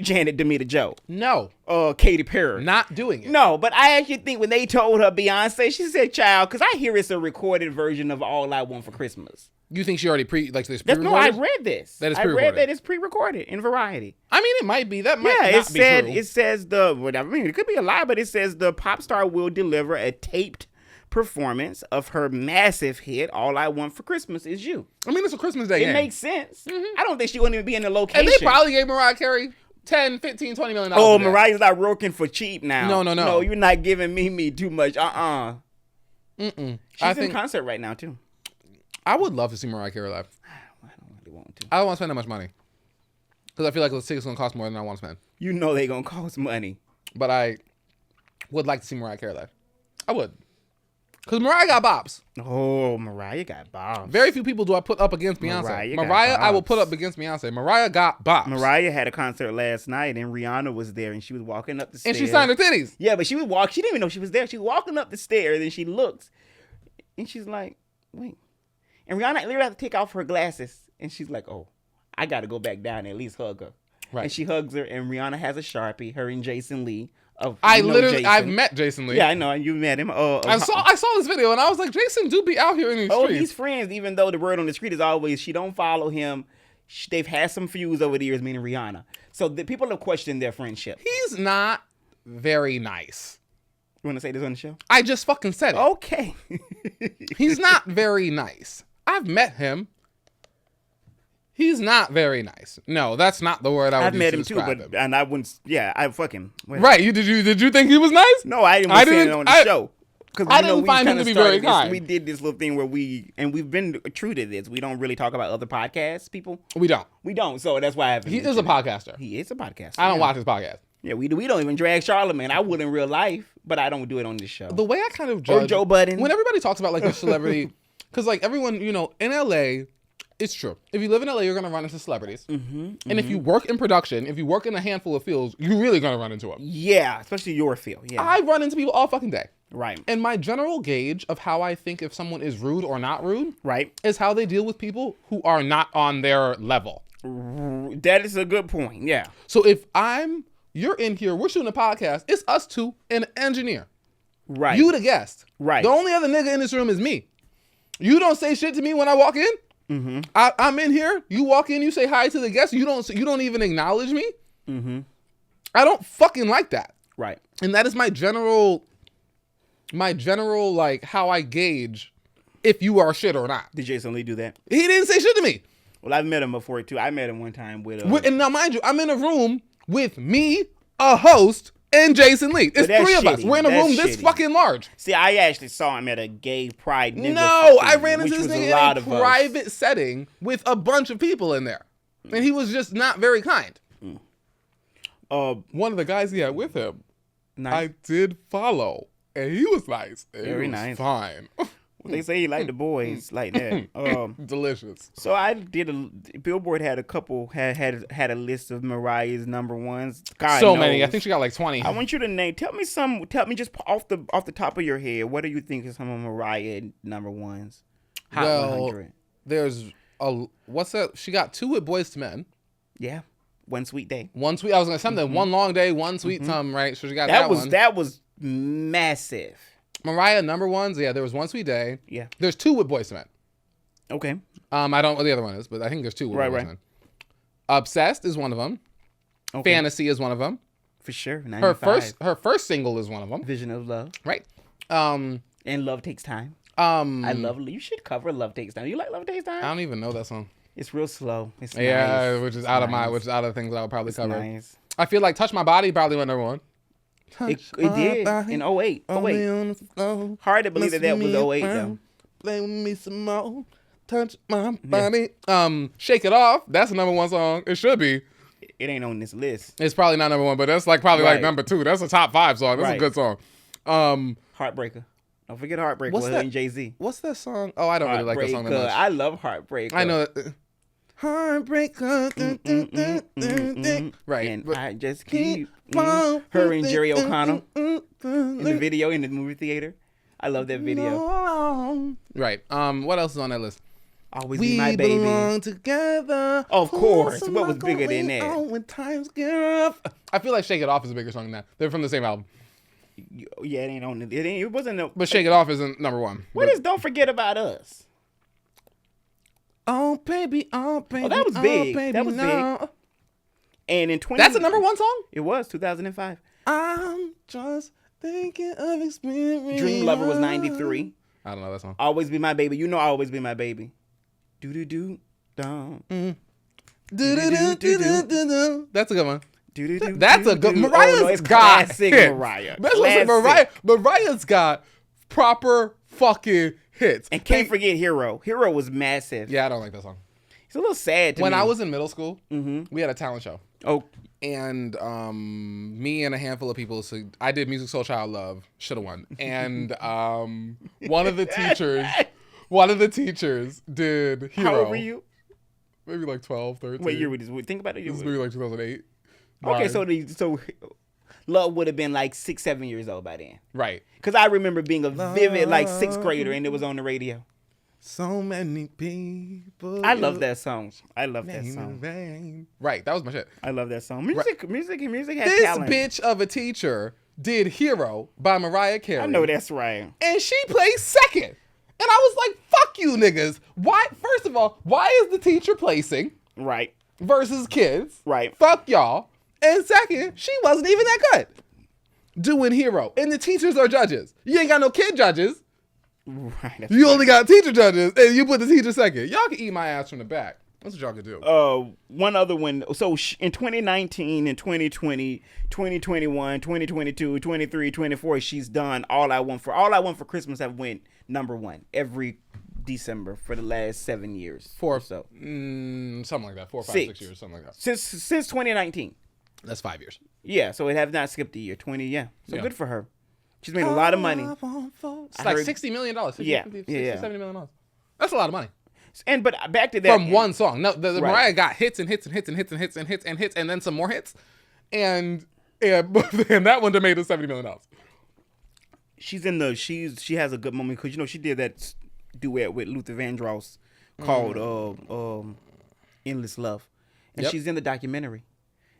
Janet Demeter-Joe. No. Katy Perry. Not doing it. No, but I actually think when they told her Beyonce, she said, child, because I hear it's a recorded version of All I Want for Christmas. You think she already this pre-recorded? No, I read this. That is pre-recorded. I read that it's pre-recorded in Variety. I mean, it might be. That might not be true. It says it could be a lie, but it says the pop star will deliver a taped performance of her massive hit, All I Want for Christmas Is You. I mean, it's a Christmas Day game. It makes sense. Mm-hmm. I don't think she wouldn't even be in the location. And they probably gave Mariah Carey $10, $15, $20 million. Oh, Mariah's not working for cheap now. No. No, you're not giving me too much. She's in concert right now, too. I would love to see Mariah Carey live. I don't really want to. I don't want to spend that much money. Because I feel like the ticket's going to cost more than I want to spend. You know they're going to cost money. But I would like to see Mariah Carey live. I would. Because Mariah got bops. Oh, Mariah got bops. Very few people do I put up against Beyonce. Mariah I will put up against Beyonce. Mariah got bops. Mariah had a concert last night, and Rihanna was there, and she was walking up the stairs. And she signed her titties. Yeah, but she didn't even know she was there. She was walking up the stairs, and she looks, and she's like, wait. And Rihanna literally had to take off her glasses, and she's like, oh, I got to go back down and at least hug her. Right. And she hugs her, and Rihanna has a Sharpie, her and Jason Lee. I've met Jason Lee. Yeah, I know, and you met him. I saw this video, and I was like, Jason do be out here in these streets. He's friends, even though the word on the street is always she don't follow him. They've had some feuds over the years, meaning Rihanna. So the people have questioned their friendship. He's not very nice. You want to say this on the show? I just fucking said it. Okay. He's not very nice. I've met him. He's not very nice. No, that's not the word I would I've use met to him too, describe but him. and I wouldn't. Yeah, I fuck him. Right? Did you think he was nice? No, I didn't say it on the show. Because I didn't find him to be very kind. We did this little thing where we've been true to this. We don't really talk about other podcasts, people. We don't. So that's why I haven't. He is a podcaster. He is a podcaster. I don't watch his podcast. Yeah, we don't even drag Charlamagne. I would in real life, but I don't do it on this show. The way I kind of judge or Joe Budden. When everybody talks about like a celebrity, because like everyone, in LA, it's true. If you live in LA, you're gonna run into celebrities, and if you work in production, if you work in a handful of fields, you're really gonna run into them. Yeah, especially your field. Yeah, I run into people all fucking day. Right. And my general gauge of how I think if someone is rude or not rude, right, is how they deal with people who are not on their level. That is a good point. Yeah. So if you're in here, we're shooting a podcast, it's us two and an engineer. Right. You the guest. Right. The only other nigga in this room is me. You don't say shit to me when I walk in. Mm-hmm. I'm in here. You walk in, you say hi to the guest. You don't even acknowledge me. Mm-hmm. I don't fucking like that. Right. And that is my general like how I gauge if you are shit or not. Did Jason Lee do that? He didn't say shit to me. Well, I've met him before too. I met him one time with and now mind you, I'm in a room with me, a host, and Jason Lee. It's three of us. We're in a room this fucking large. See, I actually saw him at a gay pride nigga. No, I ran into this nigga in a private setting with a bunch of people in there. And he was just not very kind. One of the guys he had with him, nice. I did follow. And he was nice. Very nice. Fine. They say he liked the boys like that. Delicious. So I did Billboard had a couple had a list of Mariah's number ones. God so knows. many. I think she got like 20. I want you to name. Tell me just off the top of your head. What do you think is some of Mariah number ones? Hot 100. There's what's that? She got 2 with Boyz II Men. Yeah. One Sweet Day. I was gonna say something. One Long Day. One Sweet Time. Right. So she got that one. That was massive. Mariah number ones, yeah, there was One Sweet Day. Yeah. There's 2 with Boyz II Men. Okay. I don't know what the other one is, but I think there's 2 with Boyz II Men. Obsessed is one of them. Okay. Fantasy is one of them. For sure. 95. Her first single is one of them. Vision of Love. Right. And Love Takes Time. You should cover Love Takes Time. You like Love Takes Time? I don't even know that song. It's real slow. It's nice. Which is out of the things that I would probably cover. Nice. I feel like Touch My Body probably went number 1. It did in 08. Hard to believe that was 08 though. Play with me some more. Touch my body. Yeah. Shake It Off. That's the number 1 song. It should be. It ain't on this list. It's probably not number 1, but that's like probably like number 2. That's a top 5 song. That's a good song. Heartbreaker. Don't forget Heartbreaker with her and Jay-Z. What's that song? Oh, I don't really like that song that much. I love Heartbreaker. I know that. Heartbreaker. Right. And I just keep her and Jerry O'Connell in the video in the movie theater. I love that video. Right. What else is on that list? Always Be My Baby. We belong together. Of course. What was bigger than that? When times get rough. I feel like Shake It Off is a bigger song than that. They're from the same album. Yeah, it ain't on it. It wasn't. But Shake It Off isn't number 1. What is Don't Forget About Us? Oh baby, oh baby. Oh, that was big. Baby, that was big. And in 20. That's a number 1 song? It was 2005. I'm just thinking of experience. Dream Lover was 93. I don't know that song. Always Be My Baby. You know Always Be My Baby. Do do do dum. Do do do do do do. That's a good one. Do-do-do, that's a good. Mariah's got classic hits. Mariah. That's what Mariah's got proper fucking hits. And can't forget Hero. Hero was massive. Yeah, I don't like that song. It's a little sad to When me. I was in middle school, we had a talent show. Oh, And me and a handful of people, so I did Music Soul Child Love, should have won. And one of the teachers did Hero. how old were you? Maybe like 12, 13. What year was this? Think about it. This was maybe like 2008. Okay, 9. so Love would have been like 6, 7 years old by then. Right. Because I remember being a vivid like 6th grader and it was on the radio. So many people. I love that song. I love that song. Rain. Right, that was my shit. I love that song. Music has This talent. bitch of a teacher did Hero by Mariah Carey. I know that's right. And she placed second. And I was like, fuck you niggas. Why? First of all, why is the teacher placing Right. versus kids? Right. Fuck y'all. And second, she wasn't even that good doing Hero. And the teachers are judges. You ain't got no kid judges. Right. That's You only got teacher judges, and you put the teacher second. Y'all can eat my ass from the back. That's what y'all can do. one other one. So in 2019 and 2020, 2021, 2022, 23, 24, she's done All I Want for Christmas have went #1 every December for the last 7 years. Or so. Something like that. 4, 5, 6. 6 years, something like that. Since 2019. That's 5 years. Yeah, so it have not skipped a year. 20, yeah. So Yeah. good for her. She's made a lot of money. It's like $60 million. Yeah, 50, yeah. $70 million. That's a lot of money. But back to that. From one song. No, the Right. Mariah got hits and hits and hits and hits and hits and hits and hits and then some more hits. And that one made us $70 million. She has a good moment because she did that duet with Luther Vandross called Endless Love. And Yep. she's in the documentary.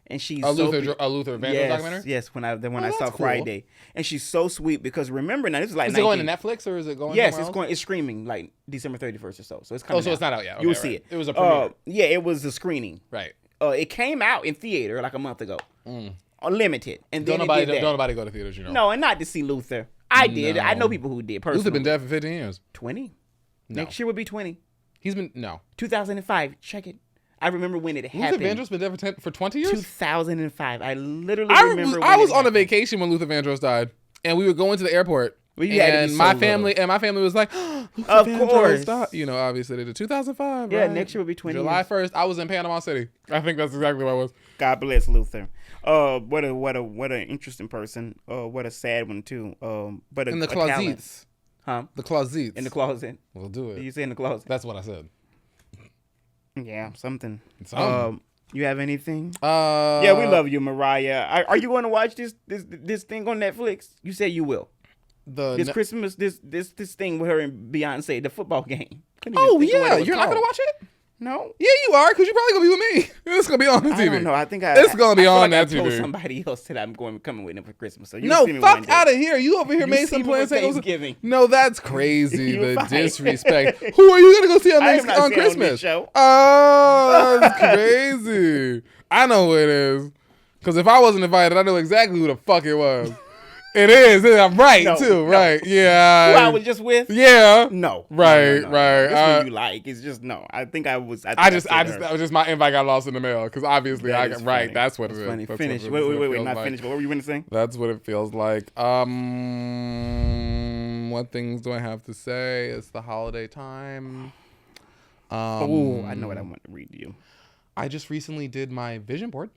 And she's A Luther Vandross documentary? Yes, when I saw that's cool. Friday. And she's so sweet because remember now this is like Is it going to Netflix or is it going Yes, somewhere else? It's streaming like December 31st or so. So it's coming. so it's not out yet. Okay, You'll right. see it. It was a premiere. Yeah, it was a screening. Right. It came out in theater like a month ago. Unlimited. And then Don't nobody go to theaters, you know. No, and not to see Luther. I did. I know people who did personally. Luther been dead for 15 years. 20. No. Next year will be 20. He's been, no. 2005. Check it. I remember when it Luther happened. Vandross been dead for 20 years? 2005. I literally remember when I was it on a happened. vacation when Luther Vandross died, and we were going to the airport. Well, you had to be and so my little. family was like, Luther Of Vandross course. died. You know, obviously they did 2005. Yeah, right? next year will be 20 July years. 1st. I was in Panama City. I think that's exactly what I was. God bless Luther. What an interesting person. What a sad one too. But In the a talent. closets. Huh? The closets. In the closet. We'll do Did you it. say in the closet? That's what I said. Yeah, something. Something. You have anything? Yeah, Yeah, we love you, Mariah. Are you going to watch this thing on Netflix? You said you will. This Christmas, this thing with her and Beyonce, the football game. Couldn't even Oh think of what yeah, it was you're not gonna called. watch it? No. Yeah, you are, because you're probably gonna be with me. It's gonna be on the TV. I don't know. I think It's gonna be I feel on like that I told TV. somebody else that I'm coming with them for Christmas. So you No, see me one fuck day. out of here. You over here made see some me plans. with Thanksgiving. No, that's crazy. You're the fine. disrespect. Who are you gonna go see on, I am not on seeing on this Christmas? show. Oh, that's crazy. I know who it is. Because if I wasn't invited, I know exactly who the fuck it was. It is. I'm right, No, too. no. Right. Yeah. Who I was just with? Yeah. No. Right, No. right. This one you like. It's just no. I think I was. That was just my invite got lost in the mail. Because obviously, That is right. funny. That's what it That's is. funny. That's Finish. what it Wait. feels Not like. finished. But what were you going to say? That's what it feels like. What things do I have to say? It's the holiday time. Oh, I know what I want to read to you. I just recently did my vision board.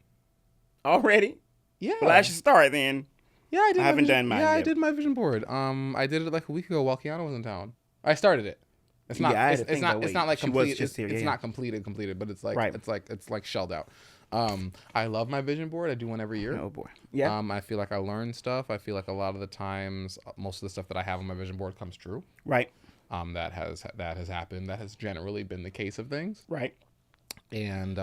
Already? Yeah. Well, I should start then. Yeah, I did. I haven't done mine Yeah, I yet. did my vision board. I did it like a week ago while Kiana was in town. I started it. It's not. Yeah, I had it's to think not. that It's way. not like She was complete. just here, It's yeah. not completed, but it's like Right. it's like shelled out. I love my vision board. I do one every year. Oh boy. Yeah. I feel like I learn stuff. I feel like a lot of the times, most of the stuff that I have on my vision board comes true. Right. That has happened. That has generally been the case of things. Right. And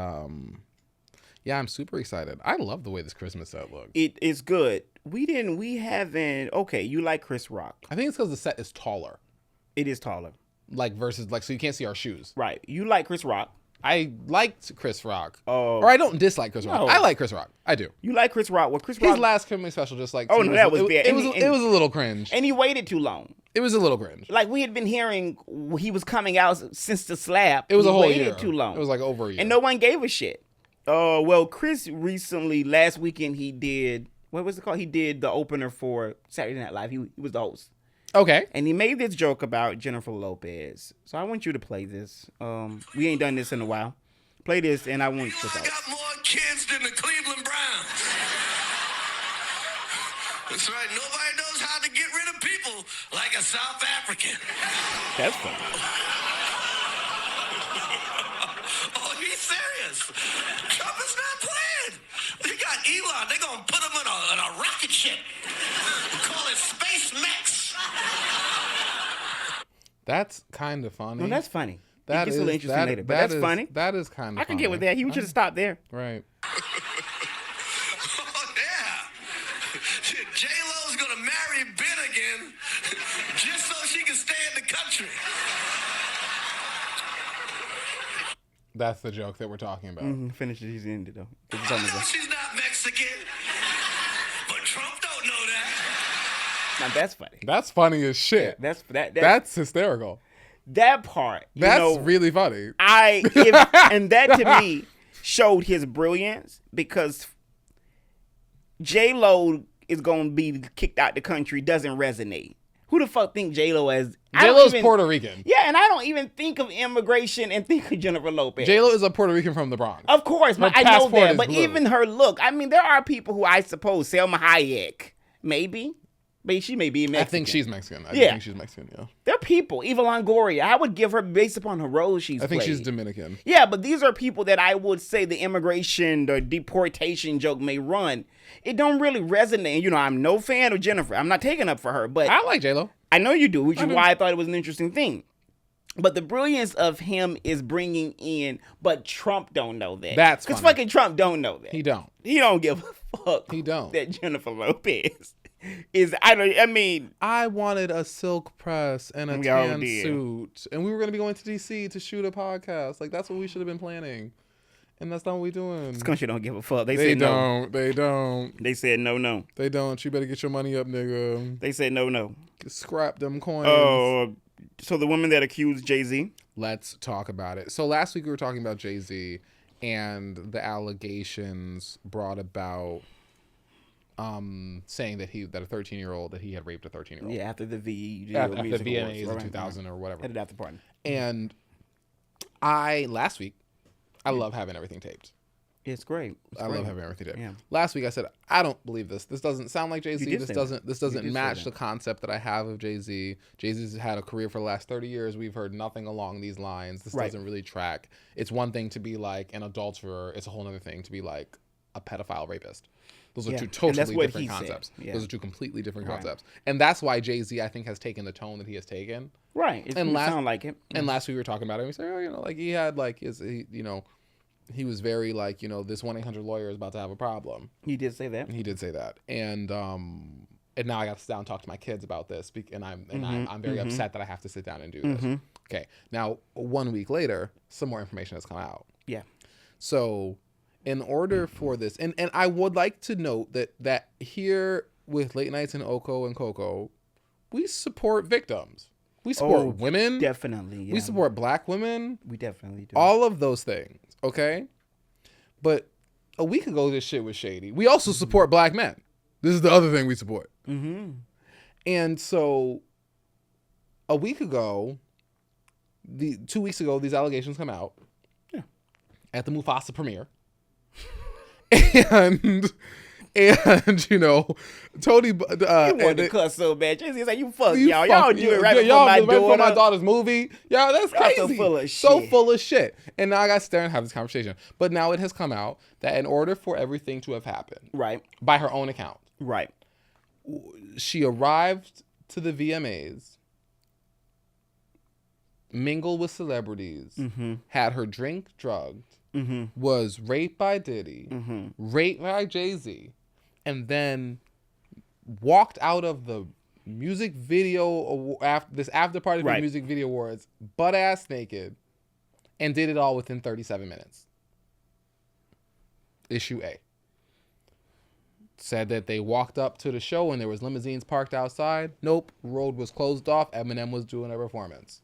yeah, I'm super excited. I love the way this Christmas set looks. It is good. We haven't. Okay, you like Chris Rock? I think it's because the set is taller, It is taller. like versus like so you can't see our shoes. Right. You like Chris Rock? I liked Chris Rock. Oh. Or I don't dislike Chris Rock. No. I like Chris Rock. I do. You like Chris Rock? Well, Chris His Rock. last Christmas special just like Oh, no, that was bad. It And was he- it was a little cringe. and he waited too long. It was a little cringe. Like we had been hearing he was coming out since the slap. It was He a whole waited year. too long. It was like over a year. And no one gave a shit. Well, Chris recently, last weekend, he did, what was it called? He did the opener for Saturday Night Live. He was the host. Okay. And he made this joke about Jennifer Lopez. So I want you to play this. We ain't done this in a while. Play this, and I want You to know I talk. got more kids than the Cleveland Browns. That's right. Nobody knows how to get rid of people like a South African. That's funny. Oh, he's serious. Trump is not playing. They got Elon. They're going to put him in a rocket ship. Call it Space Mex. That's kind of funny. No, that's funny. That it gets is a little interesting later, but that's funny. That is kind of I can get with that. He should have stopped there. Right. Oh, yeah. J-Lo's going to marry Ben again just so she can stay in the country. That's the joke that we're talking about. Finish it. He's in it, though. I know she's not Mexican, but Trump don't know that. Now, that's funny. That's funny as shit. That's hysterical. that part. That's really funny. And that to me showed his brilliance, because J-Lo is gonna be kicked out the country doesn't resonate. Who the fuck think J-Lo as? J-Lo's Puerto Rican. Yeah, and I don't even think of immigration and think of Jennifer Lopez. J-Lo is a Puerto Rican from the Bronx. Of course, Her I know passport that, is but blue. even her look. I mean, there are people who I suppose Selma Hayek, maybe, but she may be Mexican. I think she's Mexican. I Yeah. think she's Mexican, yeah. There are people. Eva Longoria, I would give her based upon her role she's I think played. she's Dominican. Yeah, but these are people that I would say the immigration or deportation joke may run. It don't really resonate. You know, I'm no fan of Jennifer. I'm not taking up for her, but I like J-Lo. I know you do, which is why I thought it was an interesting thing. But the brilliance of him is bringing in, but Trump don't know that. That's because funny. fucking Trump don't know that. He don't. He don't give a fuck. He don't. That Jennifer Lopez is. I mean, I wanted a silk press and a We all tan did. suit, and we were going to be going to DC to shoot a podcast. Like, that's what we should have been planning. And that's not what we're doing. this country don't give a fuck. They They said no. don't. They don't. They said no. They don't. You better get your money up, nigga. They said no. Scrap them coins. Oh, so the woman that accused Jay-Z. Let's talk about it. So last week we were talking about Jay-Z and the allegations brought about saying that a 13-year-old, that he had raped a 13-year-old. Yeah, after the After the VMAs in 2000 or whatever. At the after party. And last week, I love having everything taped. It's great. I love having everything taped. Yeah. Last week I said, I don't believe this. This doesn't sound like Jay-Z. did This say doesn't You did match say the concept that I have of Jay-Z. Jay-Z's had a career for the last 30 years. We've heard nothing along these lines. This Right. doesn't really track. It's one thing to be like an adulterer. It's a whole other thing to be like a pedophile rapist. Those are Yeah. two And totally that's what different he said. concepts. Yeah. Those are two completely different Right. concepts. And that's why Jay-Z, I think, has taken the tone that he has taken. Right. It And sound like it. And last week we were talking about it. And we said, like he had like he was very like, this 1-800 lawyer is about to have a problem. He did say that. He did say that. And now I got to sit down and talk to my kids about this, and I'm very upset that I have to sit down and do this. Okay. Now 1 week later, some more information has come out. Yeah. So in order for this, and I would like to note that here with Late Nights and Oko and Coco, we support victims. We support women. Definitely. Yeah. We support black women. We definitely do. All of those things. Okay. But a week ago, this shit was shady. We also support black men. This is the other thing we support. Mm-hmm. And so a week ago, 2 weeks ago, these allegations come out. Yeah. At the Mufasa premiere. and Tony, You wanted to cuss so bad. Jay-Z's like, you fuck y'all. Y'all do it right before my daughter's movie. Y'all, that's Y'all crazy. so full of shit. Full of shit. And now I got to sit there and have this conversation. But now it has come out that in order for everything to have happened, Right. by her own account, Right. she arrived to the VMAs, mingled with celebrities, had her drink drugged, was raped by Diddy, raped by Jay-Z, and then walked out of the music video after party for the music video awards butt ass naked, and did it all within 37 minutes. Issue A. Said that they walked up to the show and there was limousines parked outside. Nope, road was closed off. Eminem was doing a performance.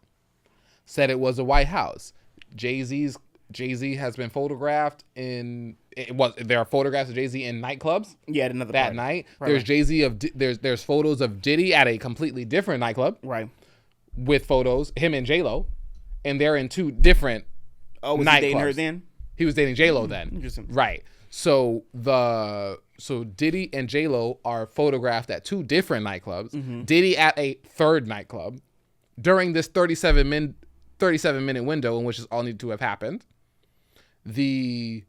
Said it was a White House. Jay-Z has been photographed there are photographs of Jay-Z in nightclubs. Yeah, another that party. night. Right, There's right. Jay-Z there's photos of Diddy at a completely different nightclub Right. with photos him and J-Lo, and they're in two different Oh, was nightclubs. he dating her then? He was dating J-Lo then. Interesting. Right. So Diddy and J-Lo are photographed at 2 different nightclubs. Diddy at a 3rd nightclub during this 37-minute window in which this all needed to have happened. She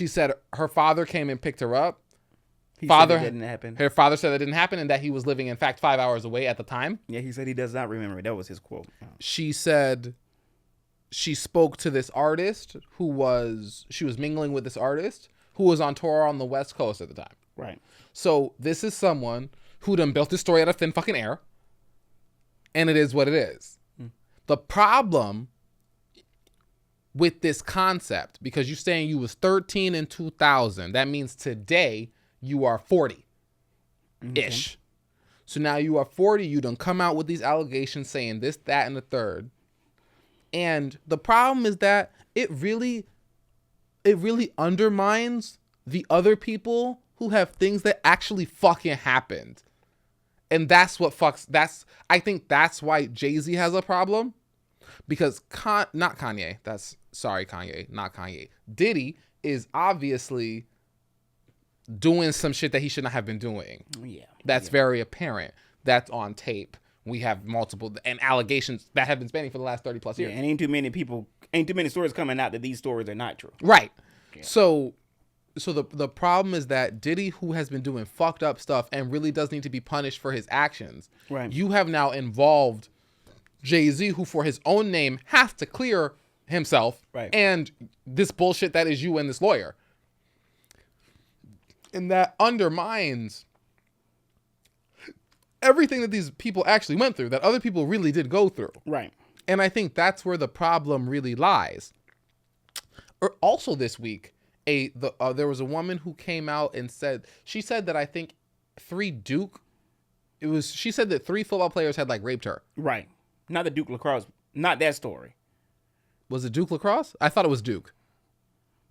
said her father came and picked her up. He said it didn't happen. Her father said it didn't happen and that he was living, in fact, 5 hours away at the time. Yeah, he said he does not remember. That was his quote. She said she spoke to this artist she was mingling with this artist who was on tour on the West Coast at the time. Right. So this is someone who done built this story out of thin fucking air. And it is what it is. The problem with this concept, because you're saying you was 13 in 2000, that means today you are 40-ish. So now you are 40, you done come out with these allegations saying this, that, and the third. And the problem is that it really undermines the other people who have things that actually fucking happened. And that's what I think that's why Jay-Z has a problem. Because not Kanye. Kanye, not Kanye. Diddy is obviously doing some shit that he should not have been doing. Yeah. That's very apparent. That's on tape. We have multiple and allegations that have been spanning for the last 30 plus years. Yeah, and ain't too many stories coming out that these stories are not true. Right. Yeah. So the problem is that Diddy, who has been doing fucked up stuff and really does need to be punished for his actions, right. You have now involved Jay-Z, who for his own name has to clear himself, right. And this bullshit that is you and this lawyer. And that undermines everything that these people actually went through, that other people really did go through. Right. And I think that's where the problem really lies. Also this week, there was a woman who came out and said that I think she said that 3 football players had like raped her. Right. Not the Duke lacrosse. Not that story. Was it Duke lacrosse? I thought it was Duke.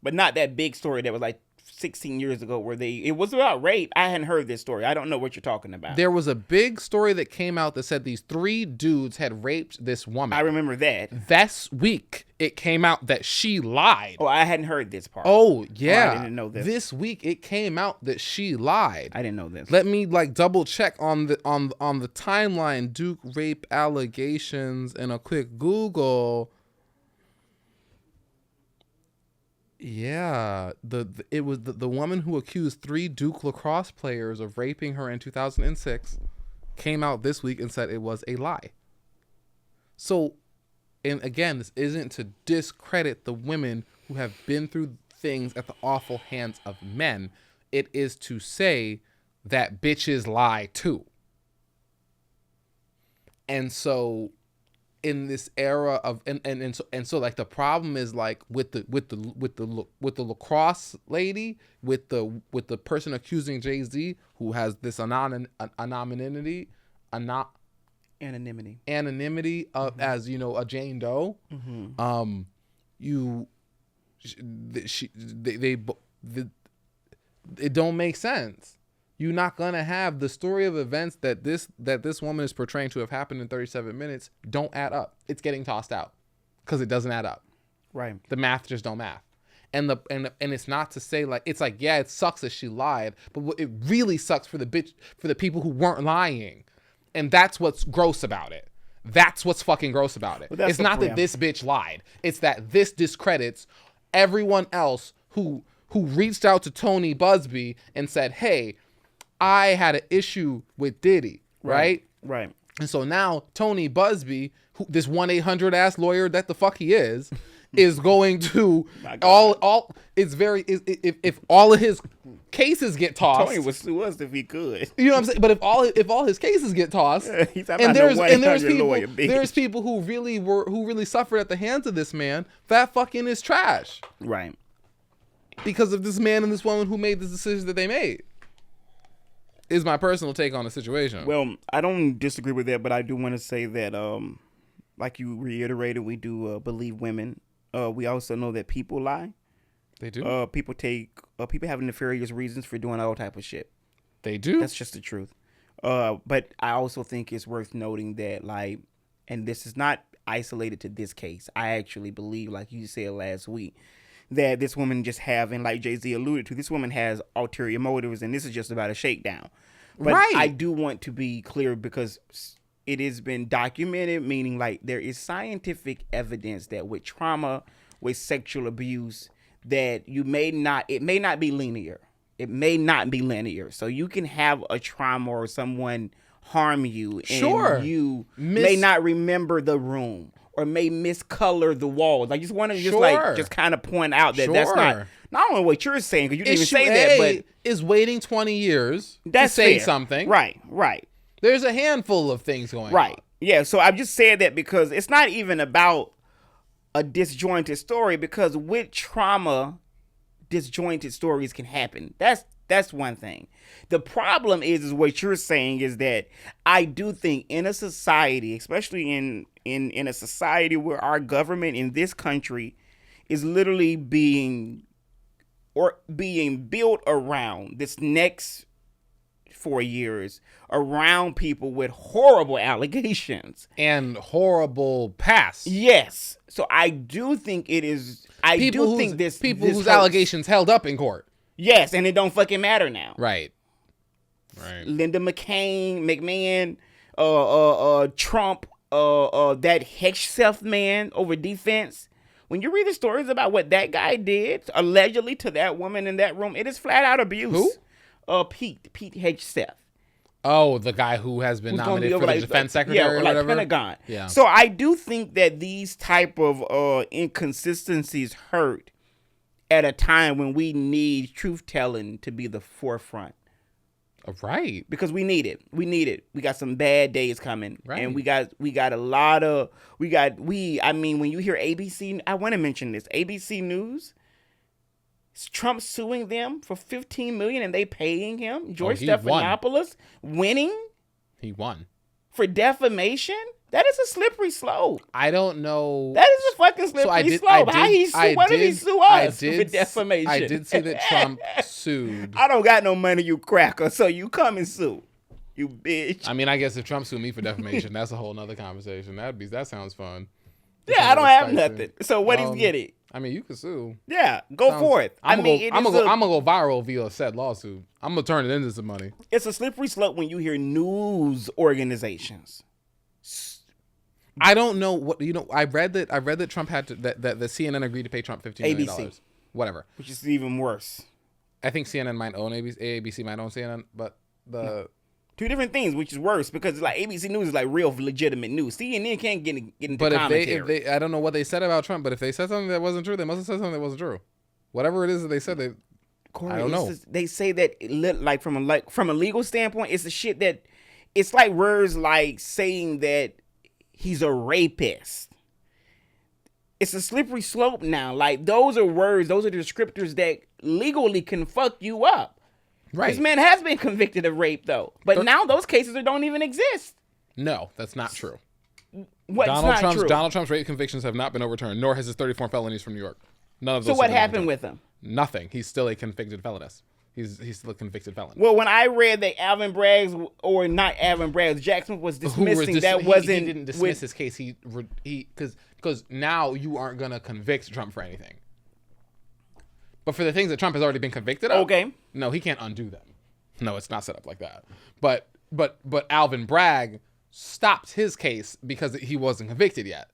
But not that big story that was like 16 years ago where it was about rape. I hadn't heard this story. I don't know what you're talking about. There was a big story that came out that said these 3 dudes had raped this woman. I remember that. This week, it came out that she lied. Oh, I hadn't heard this part. Oh, yeah. I didn't know this. This week, it came out that she lied. I didn't know this. Let me double check on the timeline. Duke rape allegations and a quick Google. Yeah, it was the woman who accused 3 Duke lacrosse players of raping her in 2006 came out this week and said it was a lie. So, and again, this isn't to discredit the women who have been through things at the awful hands of men. It is to say that bitches lie too. And so in this era of and so like the problem is like with the lacrosse lady, with the person accusing Jay-Z who has this anonymity of, as you know, a Jane Doe. It don't make sense. You're not gonna have the story of events that this woman is portraying to have happened in 37 minutes don't add up. It's getting tossed out because it doesn't add up. Right. The math just don't math. And it's not to say like it's like, yeah, it sucks that she lied, but it really sucks for the people who weren't lying. And that's what's gross about it. That's what's fucking gross about it. It's not that this bitch lied. It's that this discredits everyone else who reached out to Tony Buzbee and said, hey, I had an issue with Diddy, right? Right. And so now Tony Buzbee, this 1-800 ass lawyer that the fuck he is going to if all of his cases get tossed. Tony would sue us if he could. You know what I'm saying? But if all his cases get tossed, there's people who really suffered at the hands of this man, that fucking is trash. Right. Because of this man and this woman who made the decisions that they made. Is my personal take on the situation. Well, I don't disagree with that, but I do want to say that, like you reiterated, we do believe women. We also know that people lie. They do. People have nefarious reasons for doing all type of shit. They do. That's just the truth. But I also think it's worth noting that, like, and this is not isolated to this case. I actually believe, like you said last week, that this woman just have, and like Jay-Z alluded to, this woman has ulterior motives, and this is just about a shakedown. But Right. I do want to be clear because it has been documented, meaning like there is scientific evidence that with trauma, with sexual abuse, that it may not be linear. It may not be linear. So you can have a trauma or someone harm you, and you may not remember the room or may miscolor the walls. I just want to just kind of point out that that's not only what you're saying, because you didn't even say that, but is waiting 20 years to say fair. something. Right. There's a handful of things going on. Right. Yeah, so I've just said that because it's not even about a disjointed story, because with trauma, disjointed stories can happen. That's one thing. The problem is what you're saying is that I do think in a society, especially in a society where our government in this country is literally being built around this next 4 years around people with horrible allegations and horrible past. Yes. So I do think it is. People whose allegations held up in court. Yes, and it don't fucking matter now. Right. Linda McMahon, Trump, that Hegseth man over defense. When you read the stories about what that guy did allegedly to that woman in that room, it is flat out abuse. Who? Pete Hegseth. Oh, the guy who has been nominated for the defense secretary or whatever? Pentagon. Yeah. So I do think that these type of inconsistencies hurt at a time when we need truth-telling to be the forefront. Right. Because we need it. We got some bad days coming. Right. And we got a lot of, when you hear ABC, I want to mention this, ABC News, Trump suing them for $15 million and they paying him. George Stephanopoulos winning. He won. For defamation? That is a slippery slope. I don't know. That is a fucking slippery slope. Why did he sue us for defamation? I did see that Trump sued. I don't got no money, you cracker, so you come and sue. You bitch. I mean, I guess if Trump sued me for defamation, that's a whole nother conversation. That sounds fun. Yeah, I don't have nothing. So what he's getting? I mean, you can sue. Yeah, go forth. I'm gonna go viral via said lawsuit. I'm gonna turn it into some money. It's a slippery slope when you hear news organizations. I don't know what I read that Trump had to that the CNN agreed to pay Trump $15 million. ABC. Whatever. Which is even worse. I think CNN might own ABC might own CNN, but two different things, which is worse because like ABC News is like real legitimate news. CNN can't get into commentary. But if they I don't know what they said about Trump, but if they said something that wasn't true, they must have said something that wasn't true. Whatever it is that they said, Corey, I don't know. They say that like from a legal standpoint, it's the shit that it's like words like saying that he's a rapist. It's a slippery slope now. Like those are words, those are descriptors that legally can fuck you up. Right. This man has been convicted of rape, though. But now those cases don't even exist. No, that's not true. What's not true? Donald Trump's rape convictions have not been overturned, nor has his 34 felonies from New York. None of those. So what happened with him? Nothing. He's still a convicted felonist. He's still a convicted felon. Well, when I read that Alvin Bragg's, or not Alvin Bragg's, Jackson was dismissing he didn't dismiss his case. Because now you aren't gonna convict Trump for anything. But for the things that Trump has already been convicted of, okay, no, he can't undo them. No, it's not set up like that. But Alvin Bragg stopped his case because he wasn't convicted yet,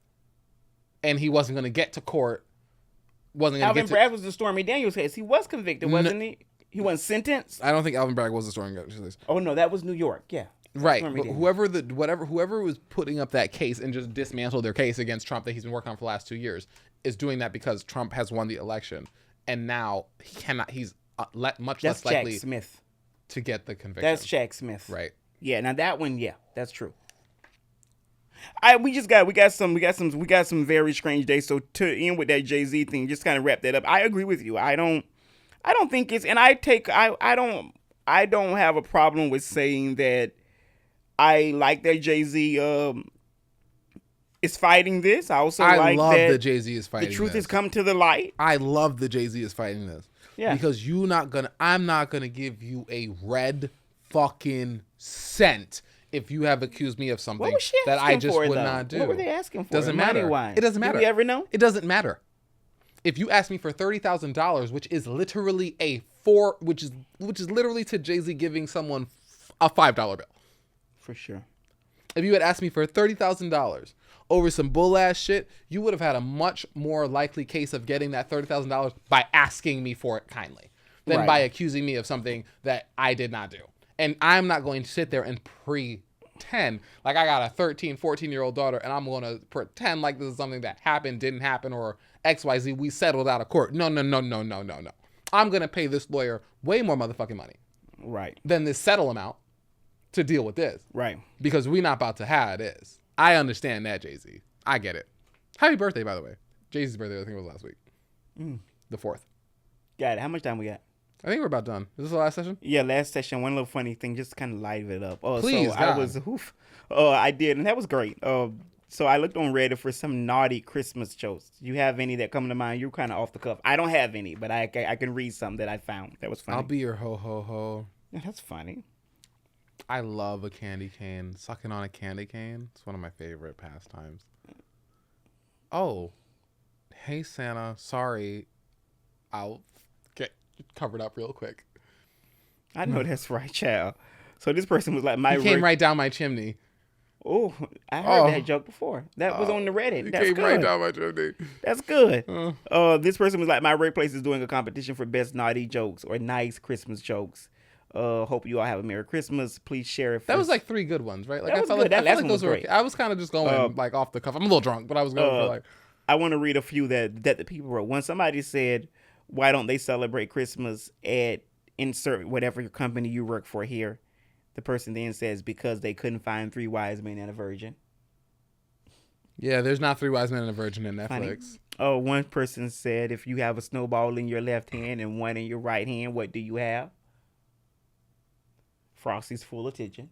and he wasn't going to get to court. Alvin Bragg was the Stormy Daniels case. He was convicted, wasn't he? He wasn't sentenced. I don't think Alvin Bragg was the Stormy Daniels case. Oh no, that was New York. Yeah. Right, but whoever was putting up that case and just dismantled their case against Trump that he's been working on for the last 2 years is doing that because Trump has won the election. And now he cannot. He's much less likely Jack Smith to get the conviction. That's Jack Smith, right? Yeah. Now that one, yeah, that's true. We got some very strange days. So to end with that Jay-Z thing, just kind of wrap that up. I agree with you. I don't think it's, and I don't have a problem with saying that I like that Jay-Z is fighting this. I love that Jay-Z is fighting this. The truth has come to the light. I love that Jay-Z is fighting this. Yeah. Because I'm not gonna give you a red fucking cent if you have accused me of something that I just would not do. What were they asking for? Doesn't matter. Money-wise? It doesn't matter. Do we ever know? It doesn't matter. If you ask me for $30,000, which is literally which is literally to Jay-Z giving someone a $5 bill. For sure. If you had asked me for $30,000 over some bull ass shit, you would have had a much more likely case of getting that $30,000 by asking me for it kindly than by accusing me of something that I did not do. And I'm not going to sit there and pretend like I got a 13, 14-year-old daughter and I'm going to pretend like this is something that happened, didn't happen, or XYZ, we settled out of court. No. I'm going to pay this lawyer way more motherfucking money. Right. Than this settle amount to deal with this. Right. Because we not about to have this. I understand that, Jay-Z. I get it. Happy birthday, by the way. Jay-Z's birthday, I think it was last week. The 4th. Got it. How much time we got? I think we're about done. Is this the last session? Yeah, last session. One little funny thing, just to kind of liven it up. Please, so God. I did, and that was great. So I looked on Reddit for some naughty Christmas jokes. You have any that come to mind? You're kind of off the cuff. I don't have any, but I can read some that I found. That was funny. I'll be your ho ho ho. Yeah, that's funny. I love a candy cane. Sucking on a candy cane. It's one of my favorite pastimes. Oh, hey Santa. Sorry, I'll get covered up real quick. I know that's right, child. So this person was like, He came right down my chimney. Oh, I heard that joke before. That was on the Reddit. That's He came good. right down my chimney. That's good. This person was like, my workplace is doing a competition for best naughty jokes or nice Christmas jokes. Hope you all have a Merry Christmas. Please share it. That was like 3 good ones, right? Like That I was felt good. like, I That felt like last those one were. was great. I was kind of just going like off the cuff. I'm a little drunk, but I was going for like. I want to read a few that the people wrote. One, somebody said, why don't they celebrate Christmas at insert whatever your company you work for here? The person then says, because they couldn't find 3 wise men and a virgin. Yeah, there's not 3 wise men and a virgin in Netflix. Funny. Oh, one person said, if you have a snowball in your left hand and one in your right hand, what do you have? Frosty's full attention.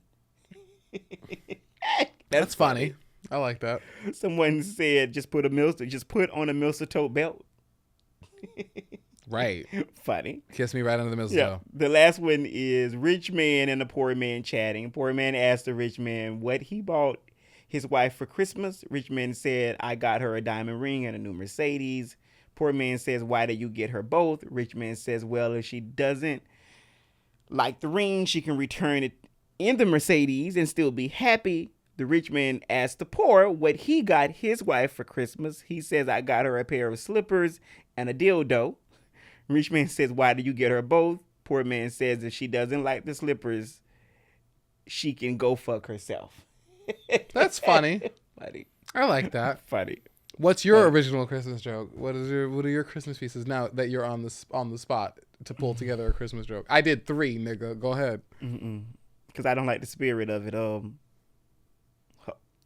That's funny. I like that. Someone said, just put on a mistletoe belt. Right. Funny. Kiss me right under the mistletoe. The last one is rich man and a poor man chatting. Poor man asked the rich man what he bought his wife for Christmas. Rich man said, I got her a diamond ring and a new Mercedes. Poor man says, why did you get her both? Rich man says, well, if she doesn't like the ring, she can return it in the Mercedes and still be happy. The rich man asked the poor what he got his wife for Christmas. He says, I got her a pair of slippers and a dildo. Rich man says, why do you get her both? Poor man says, if she doesn't like the slippers, she can go fuck herself. That's funny. Funny. I like that. Funny. What's your original Christmas joke? What are your Christmas pieces now that you're on the spot to pull together a Christmas joke? I did 3, nigga. Go ahead. Because I don't like the spirit of it.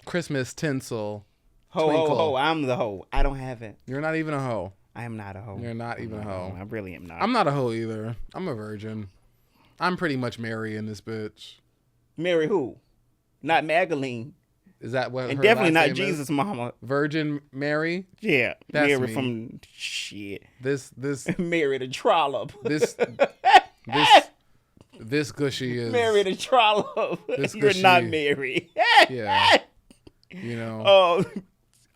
Christmas tinsel. Ho, twinkle. ho, ho. I'm the hoe. I don't have it. You're not even a hoe. I am not a hoe. You're not even a hoe. I really am not. I'm not a hoe either. I'm a virgin. I'm pretty much Mary in this bitch. Mary who? Not Magdalene. Is that what? And her definitely last not name Jesus' is? mama. Virgin Mary. Yeah, That's Mary me. from shit. This Mary the trollop. this gushy is Mary the trollop. This You're gushy- not Mary. Yeah. You know.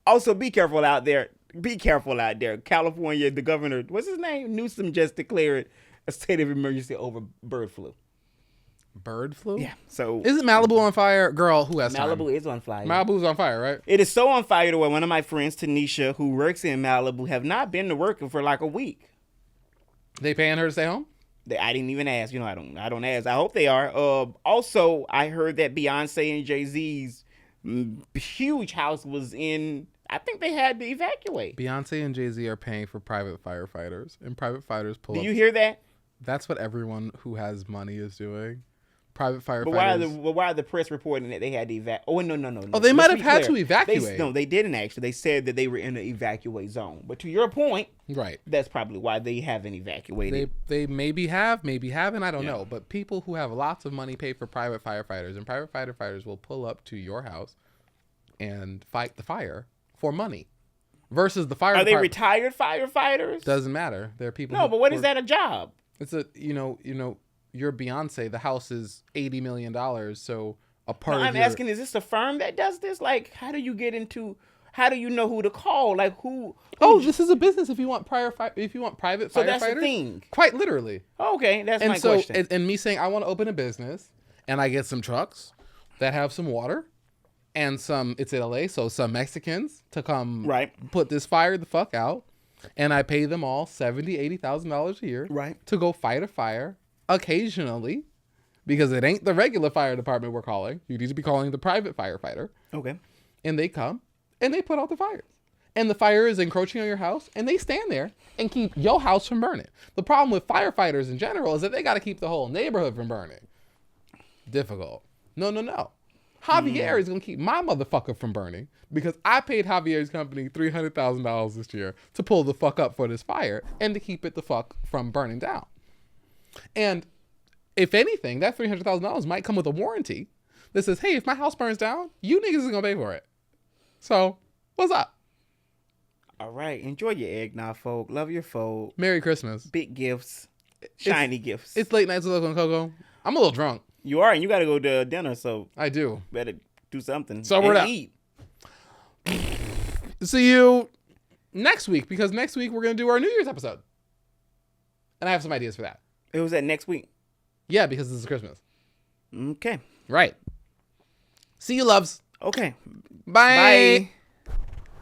Also, be careful out there. Be careful out there. California, the governor, what's his name? Newsom just declared a state of emergency over bird flu. Bird flu? Yeah. So Isn't Malibu on fire? Girl, who has time? Malibu is on fire. Malibu's on fire, right? It is so on fire to where one of my friends, Tanisha, who works in Malibu, have not been to work for like a week. They paying her to stay home? I didn't even ask. You know, I don't ask. I hope they are. Also, I heard that Beyonce and Jay-Z's huge house was in. I think they had to evacuate. Beyonce and Jay-Z are paying for private firefighters, and private fighters pull Do up. you hear that? That's what everyone who has money is doing. Private firefighters. But why are the press reporting that they had to evacuate? Oh, no. Oh, they might Let's have be had clear. to evacuate. No, they didn't actually. They said that they were in an evacuate zone. But to your point, Right. that's probably why they haven't evacuated. They maybe have, maybe haven't. I don't know. But people who have lots of money pay for private firefighters, and private firefighters will pull up to your house and fight the fire for money. Versus the fire Are they department. retired firefighters? Doesn't matter. There are people. No, but what is that a job? It's a you're Beyonce. The house is $80 million. So a part No, of I'm your, asking, is this a firm that does this? Like, how do you get into? how do you know who to call? Like who? Oh, this is a business. If you want private firefighters, So that's the thing. Quite literally. Okay, that's my so, question. And me saying I want to open a business, and I get some trucks that have some water, and it's in LA, so some Mexicans to come put this fire the fuck out, and I pay them all $70,000-$80,000 a year to go fight a fire occasionally, because it ain't the regular fire department we're calling. You need to be calling the private firefighter. Okay. And they come and they put out the fires. And the fire is encroaching on your house, and they stand there and keep your house from burning. The problem with firefighters in general is that they got to keep the whole neighborhood from burning. Difficult. No. Javier is going to keep my motherfucker from burning because I paid Javier's company $300,000 this year to pull the fuck up for this fire and to keep it the fuck from burning down. And if anything, that $300,000 might come with a warranty that says, hey, if my house burns down, you niggas is going to pay for it. So, what's up? All right. Enjoy your eggnog, folk. Love your folk. Merry Christmas. Big gifts. Shiny gifts. It's late nights with Loco and Coco. I'm a little drunk. You are, and you got to go to dinner, so. I do. Better do something. So we're up. Eat. See you next week, because next week we're going to do our New Year's episode. And I have some ideas for that. It was that next week? Yeah, because this is Christmas. Okay. Right. See you, loves. Okay. Bye. Bye.